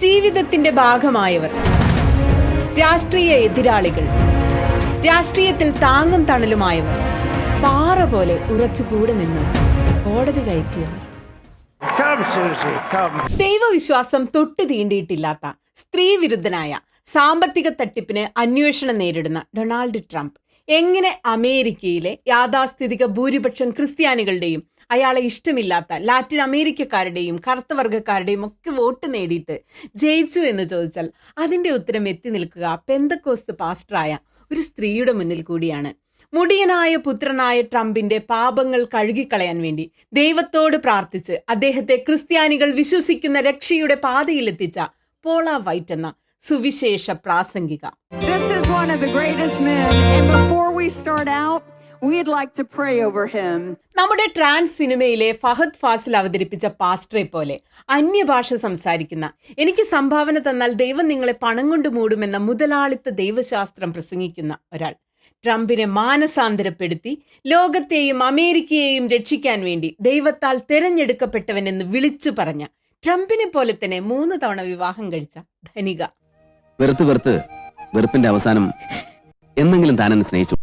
ജീവിതത്തിന്റെ ഭാഗമായവർ, രാഷ്ട്രീയ എതിരാളികൾ, രാഷ്ട്രീയത്തിൽ താങ്ങും തണലുമായവർ, പാറ പോലെ ഉറച്ചുകൂടെ നിന്ന് കോടതി കയറ്റിയവർ, ദൈവവിശ്വാസം തൊട്ടു തീണ്ടിയിട്ടില്ലാത്ത സ്ത്രീവിരുദ്ധനായ സാമ്പത്തിക തട്ടിപ്പിന് അന്വേഷണം നേരിടുന്ന ഡൊണാൾഡ് ട്രംപ് എങ്ങനെ അമേരിക്കയിലെ യാഥാസ്ഥിതിക ഭൂരിപക്ഷം ക്രിസ്ത്യാനികളുടെയും അയാളെ ഇഷ്ടമില്ലാത്ത ലാറ്റിൻ അമേരിക്കക്കാരുടെയും കറുത്തവർഗക്കാരുടെയും ഒക്കെ വോട്ട് നേടിയിട്ട് ജയിച്ചു എന്ന് ചോദിച്ചാൽ അതിന്റെ ഉത്തരം എത്തി നിൽക്കുക പെന്തക്കോസ്ത് പാസ്റ്ററായ ഒരു സ്ത്രീയുടെ മുന്നിൽ കൂടിയാണ്. മുടിയനായ പുത്രനായ ട്രംപിന്റെ പാപങ്ങൾ കഴുകിക്കളയാൻ വേണ്ടി ദൈവത്തോട് പ്രാർത്ഥിച്ച് അദ്ദേഹത്തെ ക്രിസ്ത്യാനികൾ വിശ്വസിക്കുന്ന രക്ഷയുടെ പാതയിലെത്തിച്ച പോള വൈറ്റ് എന്ന സുവിശേഷ പ്രാസംഗിക. This is one of the greatest men, and before we start out, we'd like to pray over him. നമ്മുടെ ട്രാൻസ് സിനിമയിലെ ഫഹദ് ഫാസിൽ അവതരിപ്പിച്ച പാസ്റ്ററെ പോലെ അന്യഭാഷ സംസാരിക്കുന്ന, എനിക്ക് സംഭാവന തന്നാൽ ദൈവം നിങ്ങളെ പണം കൊണ്ട് മൂടുമെന്ന മുതലാളിത്ത ദൈവശാസ്ത്രം പ്രസംഗിക്കുന്ന ഒരാൾ ട്രംപിനെ മാനസാന്തരപ്പെടുത്തി ലോകത്തെയും അമേരിക്കയെയും രക്ഷിക്കാൻ വേണ്ടി ദൈവത്താൽ തെരഞ്ഞെടുക്കപ്പെട്ടവനെന്ന് വിളിച്ചു പറഞ്ഞ ട്രംപിനെ പോലെ തന്നെ 3 തവണ വിവാഹം കഴിച്ച ധനിക. വെറുപ്പിന്റെ അവസാനം എന്തെങ്കിലും താനെന്ന് സ്നേഹിച്ചു.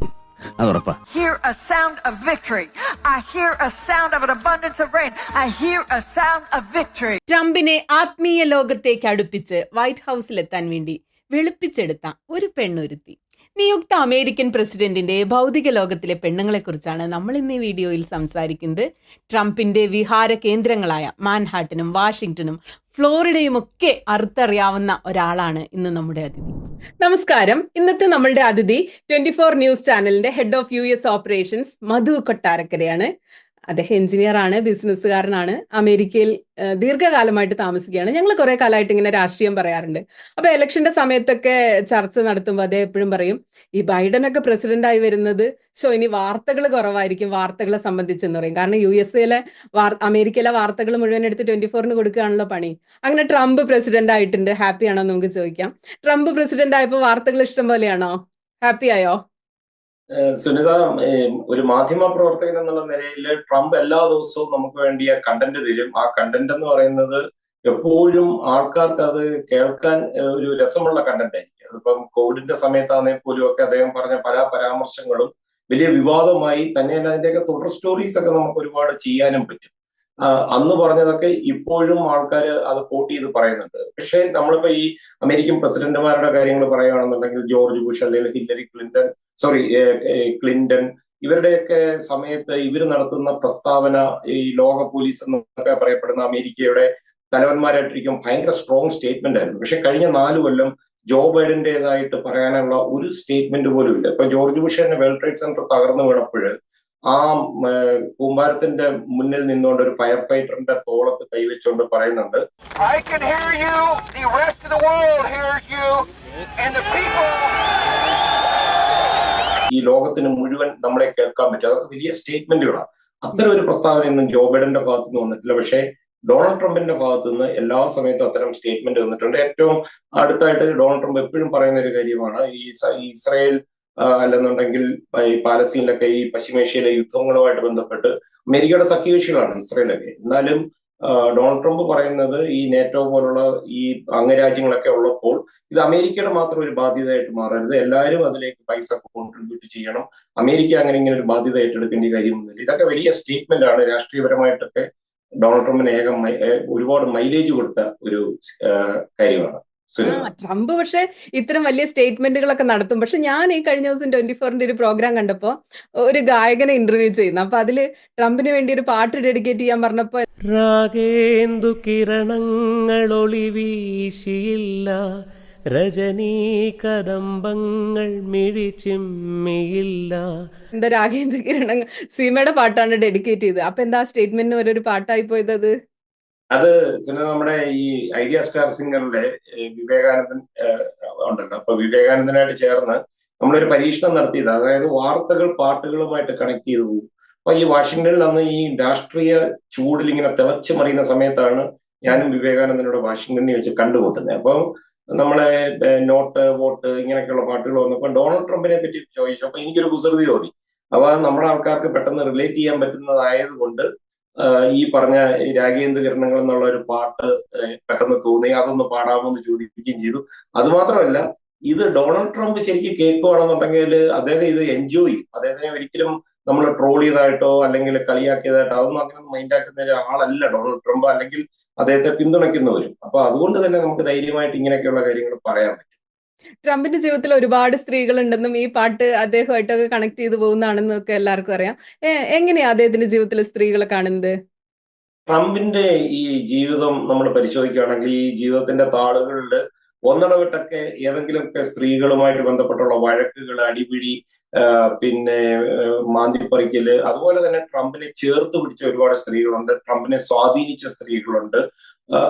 അതുറപ്പാ. Hear a sound of victory. I hear a sound of an abundance of rain. I hear a sound of victory. ട്രംപിനെ ആത്മീയ ലോകത്തേക്ക് അടുപ്പിച്ച് വൈറ്റ് ഹൗസിലെത്താൻ വേണ്ടി വെളുപ്പിച്ചെടുത്ത ഒരു പെണ്ണൊരുത്തി. നിയുക്ത അമേരിക്കൻ പ്രസിഡന്റിന്റെ ഭൗതിക ലോകത്തിലെ പെണ്ണുങ്ങളെ കുറിച്ചാണ് നമ്മൾ ഇന്ന് ഈ വീഡിയോയിൽ സംസാരിക്കുന്നത്. ട്രംപിന്റെ വിഹാര കേന്ദ്രങ്ങളായ മാൻഹാട്ടനും വാഷിംഗ്ടണും ഫ്ലോറിഡയും ഒക്കെ അറുത്തറിയാവുന്ന ഒരാളാണ് ഇന്ന് നമ്മുടെ അതിഥി. നമസ്കാരം. ഇന്നത്തെ നമ്മളുടെ അതിഥി 24 ന്യൂസ് ചാനലിന്റെ ഹെഡ് ഓഫ് US ഓപ്പറേഷൻസ് മധു കൊട്ടാരക്കരയാണ്. അദ്ദേഹം എഞ്ചിനീയർ ആണ്, ബിസിനസ്സുകാരനാണ്, അമേരിക്കയിൽ ദീർഘകാലമായിട്ട് താമസിക്കുകയാണ്. ഞങ്ങൾ കുറെ കാലമായിട്ട് ഇങ്ങനെ രാഷ്ട്രീയം പറയാറുണ്ട്. അപ്പൊ ഇലക്ഷന്റെ സമയത്തൊക്കെ ചർച്ച നടത്തുമ്പോൾ അദ്ദേഹം എപ്പോഴും പറയും, ഈ ബൈഡനൊക്കെ പ്രസിഡന്റ് ആയി വരുന്നത് ഇനി വാർത്തകൾ കുറവായിരിക്കും വാർത്തകളെ സംബന്ധിച്ചെന്ന് പറയും. കാരണം USA അമേരിക്കയിലെ വാർത്തകൾ മുഴുവൻ എടുത്ത് 24 കൊടുക്കുകയാണല്ലോ പണി. അങ്ങനെ ട്രംപ് പ്രസിഡന്റ് ആയിട്ടുണ്ട്, ഹാപ്പി ആണോ നമുക്ക് ചോദിക്കാം. ട്രംപ് പ്രസിഡന്റ് ആയപ്പോ വാർത്തകൾ ഇഷ്ടം പോലെയാണോ? ഹാപ്പി ആയോ? സുനിത, ഒരു മാധ്യമ പ്രവർത്തകൻ എന്നുള്ള നിലയിൽ ട്രംപ് എല്ലാ ദിവസവും നമുക്ക് വേണ്ടിയ കണ്ടന്റ് തരും. ആ കണ്ടന്റ് എന്ന് പറയുന്നത് എപ്പോഴും ആൾക്കാർക്ക് അത് കേൾക്കാൻ ഒരു രസമുള്ള കണ്ടന്റ് ആയിരിക്കും. അതിപ്പം കോവിഡിന്റെ സമയത്താണെങ്കിൽ പോലും ഒക്കെ അദ്ദേഹം പറഞ്ഞ പല പരാമർശങ്ങളും വലിയ വിവാദമായി. തന്നെയല്ല, അതിന്റെയൊക്കെ തുടർ സ്റ്റോറീസ് ഒക്കെ നമുക്ക് ഒരുപാട് ചെയ്യാനും പറ്റും. അന്ന് പറഞ്ഞതൊക്കെ ഇപ്പോഴും ആൾക്കാർ അത് കോട്ട് ചെയ്ത് പറയുന്നുണ്ട്. പക്ഷെ നമ്മളിപ്പോ ഈ അമേരിക്കൻ പ്രസിഡന്റുമാരുടെ കാര്യങ്ങൾ പറയുകയാണെന്നുണ്ടെങ്കിൽ ജോർജ് ബുഷ് അല്ലെങ്കിൽ ക്ലിന്റൺ ഇവരുടെയൊക്കെ സമയത്ത് ഇവർ നടത്തുന്ന പ്രസ്താവന ഈ ലോക പോലീസ് എന്നൊക്കെ പറയപ്പെടുന്ന അമേരിക്കയുടെ തലവന്മാരായിട്ടിരിക്കും ഭയങ്കര സ്ട്രോങ് സ്റ്റേറ്റ്മെന്റ് ആയിരുന്നു. പക്ഷെ കഴിഞ്ഞ 4 കൊല്ലം ജോ ബൈഡന്റേതായിട്ട് പറയാനുള്ള ഒരു സ്റ്റേറ്റ്മെന്റ് പോലും ഇല്ല. ഇപ്പൊ ജോർജ് ബുഷിന്റെ വേൾഡ് ട്രേഡ് സെന്റർ തകർന്നു വീണപ്പോൾ ആ കൂമ്പാരത്തിന്റെ മുന്നിൽ നിന്നുകൊണ്ട് ഒരു ഫയർ ഫൈറ്ററിന്റെ തോളത്ത് കൈവച്ചുകൊണ്ട് പറയുന്നുണ്ട്, ഈ ലോകത്തിന് മുഴുവൻ നമ്മളെ കേൾക്കാൻ പറ്റും. അതൊക്കെ വലിയ സ്റ്റേറ്റ്മെന്റുകളാണ്. അത്തരം ഒരു പ്രസ്താവനയൊന്നും ജോ ബൈഡന്റെ ഭാഗത്തു നിന്ന് വന്നിട്ടില്ല. പക്ഷേ ഡൊണാൾഡ് ട്രംപിന്റെ ഭാഗത്തു നിന്ന് എല്ലാ സമയത്തും അത്തരം സ്റ്റേറ്റ്മെന്റ് വന്നിട്ടുണ്ട്. ഏറ്റവും അടുത്തായിട്ട് ഡൊണാൾഡ് ട്രംപ് എപ്പോഴും പറയുന്ന ഒരു കാര്യമാണ് ഈ ഇസ്രായേൽ അല്ലെന്നുണ്ടെങ്കിൽ ഈ പാലസ്തീനിലൊക്കെ ഈ പശ്ചിമേഷ്യയിലെ യുദ്ധങ്ങളുമായിട്ട് ബന്ധപ്പെട്ട് അമേരിക്കയുടെ സഖ്യകക്ഷികളാണ് ഇസ്രായേലൊക്കെ. എന്നാലും ഡൊണാൾഡ് ട്രംപ് പറയുന്നത് ഈ നേറ്റോ പോലുള്ള ഈ അംഗരാജ്യങ്ങളൊക്കെ ഉള്ളപ്പോൾ ഇത് അമേരിക്കയുടെ മാത്രം ഒരു ബാധ്യതയായിട്ട് മാറരുത്, എല്ലാവരും അതിലേക്ക് പൈസ കോൺട്രിബ്യൂട്ട് ചെയ്യണം, അമേരിക്ക അങ്ങനെ ഇങ്ങനെ ഒരു ബാധ്യത ഏറ്റെടുക്കേണ്ട കാര്യമൊന്നുമില്ല. ഇതൊക്കെ വലിയ സ്റ്റേറ്റ്മെന്റ് ആണ്. രാഷ്ട്രീയപരമായിട്ടൊക്കെ ഡൊണാൾഡ് ട്രംപിന് ഒരുപാട് മൈലേജ് കൊടുത്ത ഒരു കാര്യമാണ്. ട്രംപ് പക്ഷെ ഇത്തരം വലിയ സ്റ്റേറ്റ്മെന്റുകളൊക്കെ നടത്തും. പക്ഷെ ഞാൻ ഈ കഴിഞ്ഞ ദിവസം 24 ഒരു പ്രോഗ്രാം കണ്ടപ്പോ ഒരു ഗായകനെ ഇന്റർവ്യൂ ചെയ്യുന്നു. അപ്പൊ അതില് ട്രംപിന് വേണ്ടി ഒരു പാട്ട് ഡെഡിക്കേറ്റ് ചെയ്യാൻ പറഞ്ഞപ്പോ, രാഗേന്ദു കിരണങ്ങൾ ഒളി വീശിയില്ല, രജനീ കദംബങ്ങൾ മിഴിച്ചിമ്മിയില്ല. എന്താ രാഗേന്ദു കിരണങ്ങൾ സീമയുടെ പാട്ടാണ് ഡെഡിക്കേറ്റ് ചെയ്തത്. അപ്പൊ എന്താ സ്റ്റേറ്റ്മെന്റിന് ഒരു പാട്ടായി പോയത്? അത് നമ്മുടെ ഈ ഐഡിയ സ്റ്റാർ സിംഗറിലെ വിവേകാനന്ദൻ ഉണ്ടല്ലോ. അപ്പൊ വിവേകാനന്ദനായിട്ട് ചേർന്ന് നമ്മളൊരു പരീക്ഷണം നടത്തിയത്, അതായത് വാർത്തകൾ പാട്ടുകളുമായിട്ട് കണക്ട് ചെയ്തു പോകും. അപ്പൊ ഈ വാഷിംഗ്ടണിൽ അന്ന് ഈ രാഷ്ട്രീയ ചൂടിൽ ഇങ്ങനെ തിളച്ചു മറിയുന്ന സമയത്താണ് ഞാനും വിവേകാനന്ദനോട് വാഷിംഗ്ടണിൽ വെച്ച് കണ്ടുമുട്ടുന്നത്. അപ്പം നമ്മളെ നോട്ട് വോട്ട് ഇങ്ങനെയൊക്കെയുള്ള പാട്ടുകൾ വന്നപ്പോൾ ഡൊണാൾഡ് ട്രംപിനെ പറ്റി ചോദിച്ചു. അപ്പൊ എനിക്കൊരു കുസൃതി തോന്നി. അപ്പൊ നമ്മുടെ ആൾക്കാർക്ക് പെട്ടെന്ന് റിലേറ്റ് ചെയ്യാൻ പറ്റുന്നതായത് കൊണ്ട് ഈ പറഞ്ഞ രാഗേന്ദ്ര കിരണങ്ങൾ എന്നുള്ള ഒരു പാട്ട് പെട്ടെന്ന് തോന്നി, അതൊന്ന് പാടാമോ എന്ന് ചോദിക്കുകയും ചെയ്തു. അതുമാത്രമല്ല, ഇത് ഡൊണാൾഡ് ട്രംപ് ശരിക്കും കേൾക്കുവാണെന്നുണ്ടെങ്കിൽ അദ്ദേഹം ഇത് എൻജോയ് ചെയ്യും. അദ്ദേഹത്തിനെ ഒരിക്കലും നമ്മൾ ട്രോൾ ചെയ്തതായിട്ടോ അല്ലെങ്കിൽ കളിയാക്കിയതായിട്ടോ അതൊന്നും അങ്ങനെ മൈൻഡാക്കുന്ന ഒരാളല്ല ഡൊണാൾഡ് ട്രംപ്, അല്ലെങ്കിൽ അദ്ദേഹത്തെ പിന്തുണയ്ക്കുന്നവരും. അപ്പൊ അതുകൊണ്ട് തന്നെ നമുക്ക് ധൈര്യമായിട്ട് ഇങ്ങനെയൊക്കെയുള്ള കാര്യങ്ങൾ പറയാൻ പറ്റും. ട്രംപിന്റെ ജീവിതത്തിൽ ഒരുപാട് സ്ത്രീകളുണ്ടെന്നും ഈ പാട്ട് അദ്ദേഹമായിട്ടൊക്കെ കണക്ട് ചെയ്തു പോകുന്നതാണെന്നും ഒക്കെ എല്ലാവർക്കും അറിയാം. എങ്ങനെയാ അദ്ദേഹത്തിന്റെ ജീവിതത്തിൽ സ്ത്രീകളെ കാണുന്നത്? ട്രംപിന്റെ ഈ ജീവിതം നമ്മൾ പരിശോധിക്കുകയാണെങ്കിൽ ഈ ജീവിതത്തിന്റെ താളുകളിൽ ഒന്നിടവിട്ടൊക്കെ ഏതെങ്കിലുമൊക്കെ സ്ത്രീകളുമായിട്ട് ബന്ധപ്പെട്ടുള്ള വഴക്കുകൾ, അടിപിടി, പിന്നെ മാന്തിപ്പറിക്കല്, അതുപോലെ തന്നെ ട്രംപിനെ ചേർത്ത് പിടിച്ച ഒരുപാട് സ്ത്രീകളുണ്ട്, ട്രംപിനെ സ്വാധീനിച്ച സ്ത്രീകളുണ്ട്.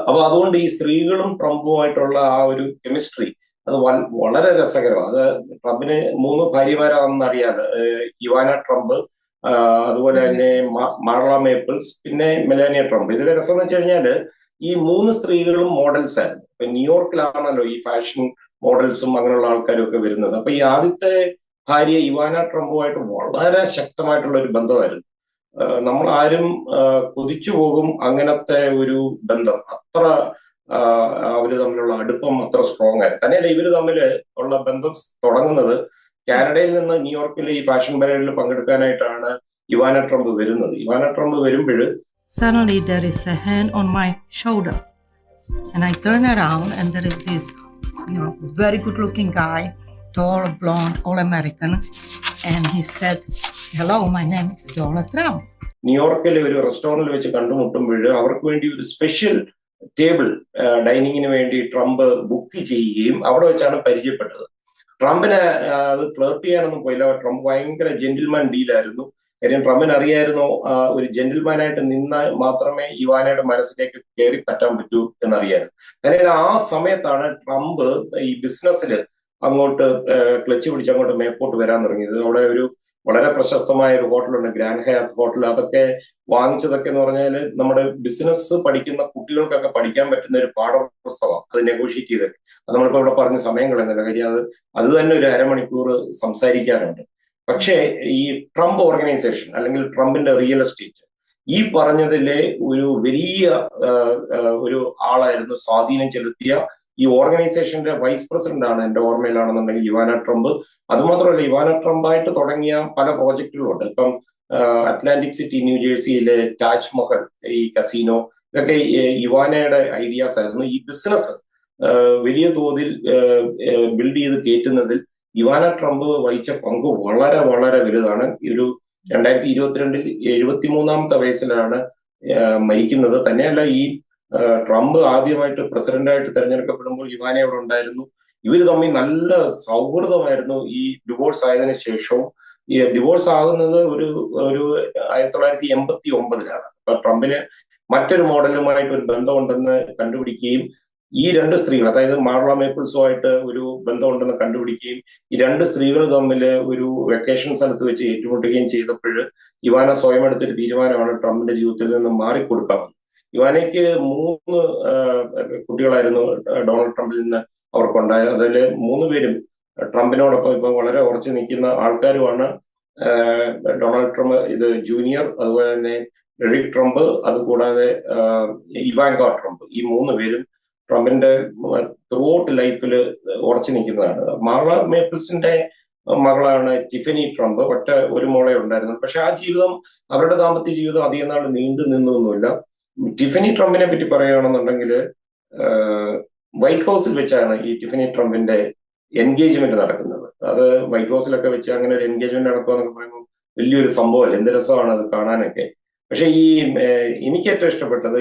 അപ്പൊ അതുകൊണ്ട് ഈ സ്ത്രീകളും ട്രംപുമായിട്ടുള്ള ആ ഒരു കെമിസ്ട്രി അത് വളരെ രസകരമാണ്. അത് ട്രംപിന് 3 ഭാര്യമാരാണെന്ന് അറിയാതെ, ഇവാന ട്രംപ്, അതുപോലെ തന്നെ മാർല മേപ്പിൾസ്, പിന്നെ മെലാനിയ ട്രംപ്. ഇതിലെ രസം എന്ന് വെച്ച് കഴിഞ്ഞാല് ഈ 3 സ്ത്രീകളും മോഡൽസ് ആയിരുന്നു. ഇപ്പൊ ന്യൂയോർക്കിലാണല്ലോ ഈ ഫാഷൻ മോഡൽസും അങ്ങനെയുള്ള ആൾക്കാരും ഒക്കെ വരുന്നത്. അപ്പൊ ഈ ആദ്യത്തെ ഭാര്യ ഇവാന ട്രംപുമായിട്ട് വളരെ ശക്തമായിട്ടുള്ള ഒരു ബന്ധമായിരുന്നു. നമ്മൾ ആരും കൊതിച്ചു പോകും അങ്ങനത്തെ ഒരു ബന്ധം. അത്ര അവര് തമ്മിലുള്ള അടുപ്പം അത്ര സ്ട്രോങ് ആയിരുന്നു. തന്നെയല്ല, ഇവര് തമ്മിൽ ഉള്ള ബന്ധം തുടങ്ങുന്നത് കാനഡയിൽ നിന്ന് ന്യൂയോർക്കിലെ ഈ ഫാഷൻ പരേഡിൽ പങ്കെടുക്കാനായിട്ടാണ് ഇവാന ട്രംപ് വരുന്നത്. ഇവാന ട്രംപ് വരുമ്പോൾ suddenly there is a hand on my shoulder and I turn around and there is this very good looking guy, tall, blonde, all American, and he said, hello, my name is Donald Trump. ന്യൂയോർക്കിലെ ഒരു റെസ്റ്റോറന്റിൽ വെച്ച് കണ്ടുമുട്ടുമ്പോൾ അവർക്ക് വേണ്ടി ഒരു special table ഡൈനിങ്ങിന് വേണ്ടി Trump book ചെയ്യുകയും അവിടെ വെച്ചാണ് പരിചയപ്പെട്ടത്. ട്രംപിന് അത് ഫ്ലേർട്ട് ചെയ്യാനൊന്നും പോയില്ല. ട്രംപ് ഭയങ്കര ജെന്റിൽമാൻ ഡീലായിരുന്നു. കാര്യം ട്രംപിന് അറിയായിരുന്നു ഒരു ജെന്റിൽമാനായിട്ട് നിന്നാൽ മാത്രമേ ഇവാനയുടെ മനസ്സിലേക്ക് കയറി പറ്റാൻ പറ്റൂ എന്നറിയായിരുന്നു. കാരണം ആ സമയത്താണ് ട്രംപ് ഈ ബിസിനസ്സിൽ അങ്ങോട്ട് ക്ലച്ച് പിടിച്ച് അങ്ങോട്ട് മേപ്പോട്ട് വരാൻ തുടങ്ങിയത്. അവിടെ ഒരു വളരെ പ്രശസ്തമായ ഒരു ഹോട്ടലുണ്ട്, ഗ്രാൻഡ് ഹയാത്ത് ഹോട്ടൽ. അതൊക്കെ വാങ്ങിച്ചതൊക്കെ എന്ന് പറഞ്ഞാൽ നമ്മുടെ ബിസിനസ് പഠിക്കുന്ന കുട്ടികൾക്കൊക്കെ പഠിക്കാൻ പറ്റുന്ന ഒരു പാഠപുസ്തകം. അത് നെഗോഷിയേറ്റ് ചെയ്തൊക്കെ അത് നമ്മളിപ്പോ ഇവിടെ പറഞ്ഞ സമയം കളയുന്നില്ല. കാര്യം അത് തന്നെ ഒരു അരമണിക്കൂർ സംസാരിക്കാനുണ്ട്. പക്ഷേ ഈ ട്രംപ് ഓർഗനൈസേഷൻ അല്ലെങ്കിൽ ട്രംപിന്റെ റിയൽ എസ്റ്റേറ്റ് ഈ പറഞ്ഞതിലെ ഒരു വലിയ ഒരു ആളായിരുന്നു, സ്വാധീനം ചെലുത്തിയ ഈ ഓർഗനൈസേഷന്റെ വൈസ് പ്രസിഡന്റ് ആണ് എന്റെ ഓർമ്മയിലാണെന്നുണ്ടെങ്കിൽ ഇവാന ട്രംപ്. അതുമാത്രമല്ല, ഇവാന ട്രംപായിട്ട് തുടങ്ങിയ പല പ്രോജക്റ്റുകളുണ്ട്. ഇപ്പം അറ്റ്ലാന്റിക് സിറ്റി ന്യൂജേഴ്സിയിലെ താജ്മഹൽ, ഈ കസീനോ, ഇതൊക്കെ ഇവാനയുടെ ഐഡിയാസ് ആയിരുന്നു. ഈ ബിസിനസ് വലിയ തോതിൽ ബിൽഡ് ചെയ്ത് കയറ്റുന്നതിൽ ഇവാന ട്രംപ് വഹിച്ച പങ്ക് വളരെ വളരെ വലുതാണ്. ഒരു 2022 73ാമത്തെ വയസ്സിലാണ് മരിക്കുന്നത്. തന്നെയല്ല, ഈ ട്രംപ് ആദ്യമായിട്ട് പ്രസിഡന്റായിട്ട് തെരഞ്ഞെടുക്കപ്പെടുമ്പോൾ ഇവാന അവിടെ ഉണ്ടായിരുന്നു. ഇവർ തമ്മിൽ നല്ല സൗഹൃദമായിരുന്നു ഈ ഡിവോഴ്സ് ആയതിനു ശേഷവും. ഈ ഡിവോഴ്സ് ആകുന്നത് ഒരു 1989-ലാണ്. അപ്പൊ ട്രംപിന് മറ്റൊരു മോഡലുമായിട്ട് ഒരു ബന്ധമുണ്ടെന്ന് കണ്ടുപിടിക്കുകയും ഈ 2 സ്ത്രീകൾ, അതായത് മാർല മേപ്പിൾസുമായിട്ട് ഒരു ബന്ധമുണ്ടെന്ന് കണ്ടുപിടിക്കുകയും ഈ 2 സ്ത്രീകൾ തമ്മിൽ ഒരു വെക്കേഷൻ സ്ഥലത്ത് വെച്ച് ഏറ്റുമുട്ടുകയും ചെയ്തപ്പോൾ ഇവാന സ്വയം എടുത്തൊരു തീരുമാനമാണ് ട്രംപിന്റെ ജീവിതത്തിൽ നിന്ന് മാറിക്കൊടുക്കാമെന്ന്. ഇവാനയ്ക്ക് 3 കുട്ടികളായിരുന്നു ഡൊണാൾഡ് ട്രംപിൽ നിന്ന് അവർക്കുണ്ടായത്. അതിൽ 3 പേരും ട്രംപിനോടൊപ്പം ഇപ്പൊ വളരെ ഉറച്ചു നിൽക്കുന്ന ആൾക്കാരുമാണ്. ഡൊണാൾഡ് ട്രംപ് ഇത് ജൂനിയർ, അതുപോലെ തന്നെ എറിക് ട്രംപ്, അതുകൂടാതെ ഇവാങ്ക ട്രംപ്. ഈ 3 പേരും ട്രംപിന്റെ ത്രൂ ഔട്ട് ലൈഫിൽ ഉറച്ചു നിൽക്കുന്നതാണ്. മാർല മേപ്പിൾസിന്റെ മകളാണ് ടിഫനി ട്രംപ്. ഒരു മോളെ ഉണ്ടായിരുന്നു. പക്ഷെ ആ ജീവിതം, അവരുടെ ദാമ്പത്യ ജീവിതം അധികം നാൾ നീണ്ടു നിന്നൊന്നുമില്ല. ടിഫനി ട്രംപിനെ പറ്റി പറയുകയാണെന്നുണ്ടെങ്കിൽ വൈറ്റ് ഹൗസിൽ വെച്ചാണ് ഈ ടിഫനി ട്രംപിന്റെ എൻഗേജ്മെന്റ് നടക്കുന്നത്. അത് വൈറ്റ് ഹൗസിലൊക്കെ വെച്ച് അങ്ങനെ ഒരു എൻഗേജ്മെന്റ് നടക്കുക എന്നൊക്കെ പറയുമ്പോൾ വലിയൊരു സംഭവമല്ല, എന്ത് രസമാണ് അത് കാണാനൊക്കെ. പക്ഷെ എനിക്ക് ഏറ്റവും ഇഷ്ടപ്പെട്ടത്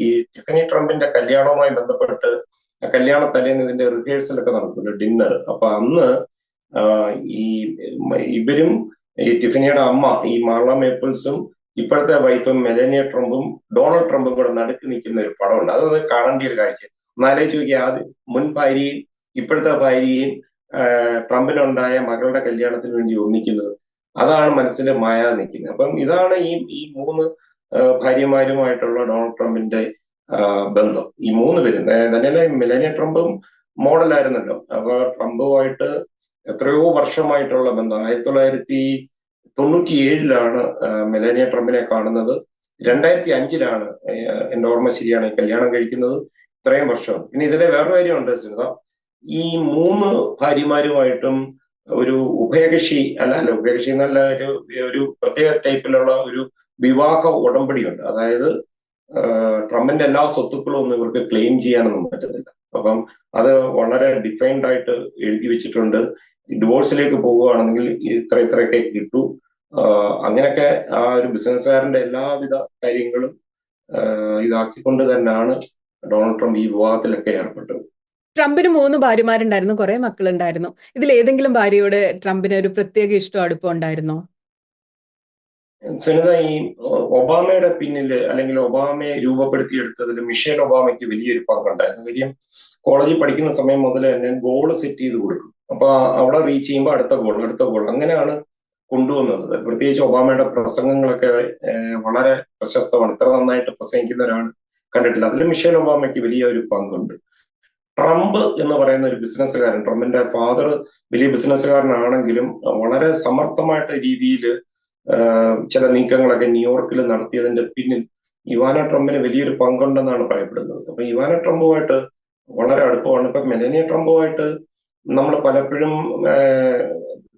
ഈ ടിഫനി ട്രംപിന്റെ കല്യാണവുമായി ബന്ധപ്പെട്ട് കല്യാണ തലേന്ന് ഇതിന്റെ റിഹേഴ്സലൊക്കെ നടക്കുമല്ലോ, ഡിന്നർ. അപ്പൊ അന്ന് ഇവരും ഈ ടിഫനിയുടെ അമ്മ ഈ മാർല മേപ്പിൾസും ഇപ്പോഴത്തെ വൈഫും മെലാനിയ ട്രംപും ഡൊണാൾഡ് ട്രംപും കൂടെ നടുക്ക് നിൽക്കുന്ന ഒരു പടമുണ്ട്. അത് കാണേണ്ട ഒരു കാഴ്ച. ഒന്നാലോചിച്ച് നോക്കിയാൽ ആദ്യം മുൻ ഭാര്യയും ഇപ്പോഴത്തെ ഭാര്യയും ട്രംപിനുണ്ടായ മകളുടെ കല്യാണത്തിന് വേണ്ടി ഒന്നിക്കുന്നത്. അതാണ് മനസ്സിൽ മായാതെ നിൽക്കുന്നത്. അപ്പം ഇതാണ് ഈ 3 ഭാര്യമാരുമായിട്ടുള്ള ഡൊണാൾഡ് ട്രംപിന്റെ ബന്ധം. ഈ 3 പേരും തന്നെയല്ല, മെലാനിയ ട്രംപും മോഡലായിരുന്നല്ലോ. അപ്പൊ ട്രംപുമായിട്ട് എത്രയോ വർഷമായിട്ടുള്ള ബന്ധം. 1997ലാണ് മെലാനിയ ട്രംപിനെ കാണുന്നത്. 2005 എന്റെ ഓർമ്മ ശരിയാണ് കല്യാണം കഴിക്കുന്നത്. ഇത്രയും വർഷം. പിന്നെ ഇതിലെ വേറൊരു കാര്യമുണ്ട് സുനിത, ഈ 3 ഭാര്യമാരുമായിട്ടും ഒരു ഉഭയകക്ഷി അല്ല ഉഭയകക്ഷി എന്നല്ല, ഒരു പ്രത്യേക ടൈപ്പിലുള്ള ഒരു വിവാഹ ഉടമ്പടിയുണ്ട്. അതായത് ട്രംപിന്റെ എല്ലാ സ്വത്തുക്കളും ഒന്നും ഇവർക്ക് ക്ലെയിം ചെയ്യാനൊന്നും പറ്റത്തില്ല. അപ്പം അത് വളരെ ഡിഫൈൻഡ് ആയിട്ട് എഴുതി വെച്ചിട്ടുണ്ട്. ഡിവോഴ്സിലേക്ക് പോവുകയാണെങ്കിൽ ഇത്രയൊക്കെ കിട്ടൂ. അങ്ങനെയൊക്കെ ആ ഒരു ബിസിനസ്സുകാരന്റെ എല്ലാവിധ കാര്യങ്ങളും ഇതാക്കിക്കൊണ്ട് തന്നെയാണ് ഡൊണാൾഡ് ട്രംപ് ഈ വിവാഹത്തിലൊക്കെ ഏർപ്പെട്ടത്. ട്രംപിന് 3 ഭാര്യമാരുണ്ടായിരുന്നു, കുറെ മക്കളുണ്ടായിരുന്നു. ഇതിൽ ഏതെങ്കിലും ഭാര്യയോട് ട്രംപിന് ഒരു പ്രത്യേക ഇഷ്ടം അടുപ്പം ഉണ്ടായിരുന്നോ? സുനിത, ഈ ഒബാമയുടെ പിന്നില് അല്ലെങ്കിൽ ഒബാമയെ രൂപപ്പെടുത്തിയെടുത്തതിൽ മിഷേൽ ഒബാമയ്ക്ക് വലിയൊരു പങ്കുണ്ടായിരുന്നു. കാര്യം കോളേജിൽ പഠിക്കുന്ന സമയം മുതൽ തന്നെ ഗോള് സെറ്റ് ചെയ്ത് കൊടുക്കും. അപ്പൊ അവിടെ റീച്ച് ചെയ്യുമ്പോൾ അടുത്ത ഗോൾ അങ്ങനെയാണ് കൊണ്ടുവന്നത്. പ്രത്യേകിച്ച് ഒബാമയുടെ പ്രസംഗങ്ങളൊക്കെ വളരെ പ്രശസ്തമാണ്. ഇത്ര നന്നായിട്ട് പ്രസംഗിക്കുന്നവരാണ് കണ്ടിട്ടില്ല. അതിൽ മിഷേൽ ഒബാമയ്ക്ക് വലിയ ഒരു പങ്കുണ്ട്. ട്രംപ് എന്ന് പറയുന്ന ഒരു ബിസിനസ്സുകാരൻ, ട്രംപിന്റെ ഫാദർ വലിയ ബിസിനസ്സുകാരനാണെങ്കിലും വളരെ സമർത്ഥമായിട്ട് രീതിയിൽ ചില നീക്കങ്ങളൊക്കെ ന്യൂയോർക്കിൽ നടത്തിയതിന്റെ പിന്നിൽ ഇവാന ട്രംപിന് വലിയൊരു പങ്കുണ്ടെന്നാണ് പറയപ്പെടുന്നത്. അപ്പൊ ഇവാന ട്രംപുമായിട്ട് വളരെ അടുപ്പമാണ്. ഇപ്പൊ മെലനിയ ട്രംപുമായിട്ട് നമ്മൾ പലപ്പോഴും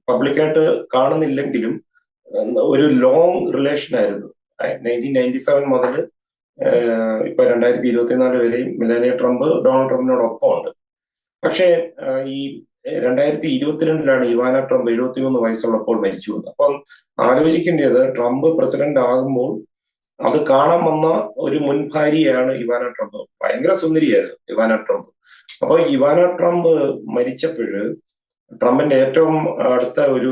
പബ്ലിക്കായിട്ട് കാണുന്നില്ലെങ്കിലും ഒരു ലോങ് റിലേഷൻ ആയിരുന്നു. 1997 മുതൽ ഇപ്പൊ 2024 വരെയും മെലാനിയ ട്രംപ് ഡൊണാൾഡ് ട്രംപിനോടൊപ്പം ഉണ്ട്. പക്ഷേ ഈ 2022 ഇവാന ട്രംപ് 73 വയസ്സുള്ളപ്പോൾ മരിച്ചു വന്നത്. അപ്പം ആലോചിക്കേണ്ടത്, ട്രംപ് പ്രസിഡന്റ് ആകുമ്പോൾ അത് കാണാൻ വന്ന ഒരു മുൻ ഭാര്യയാണ് ഇവാന ട്രംപ്. ഭയങ്കര സുന്ദരിയായിരുന്നു ഇവാന ട്രംപ്. അപ്പൊ ഇവാന ട്രംപ് മരിച്ചപ്പോഴ് ട്രംപിന്റെ ഏറ്റവും അടുത്ത ഒരു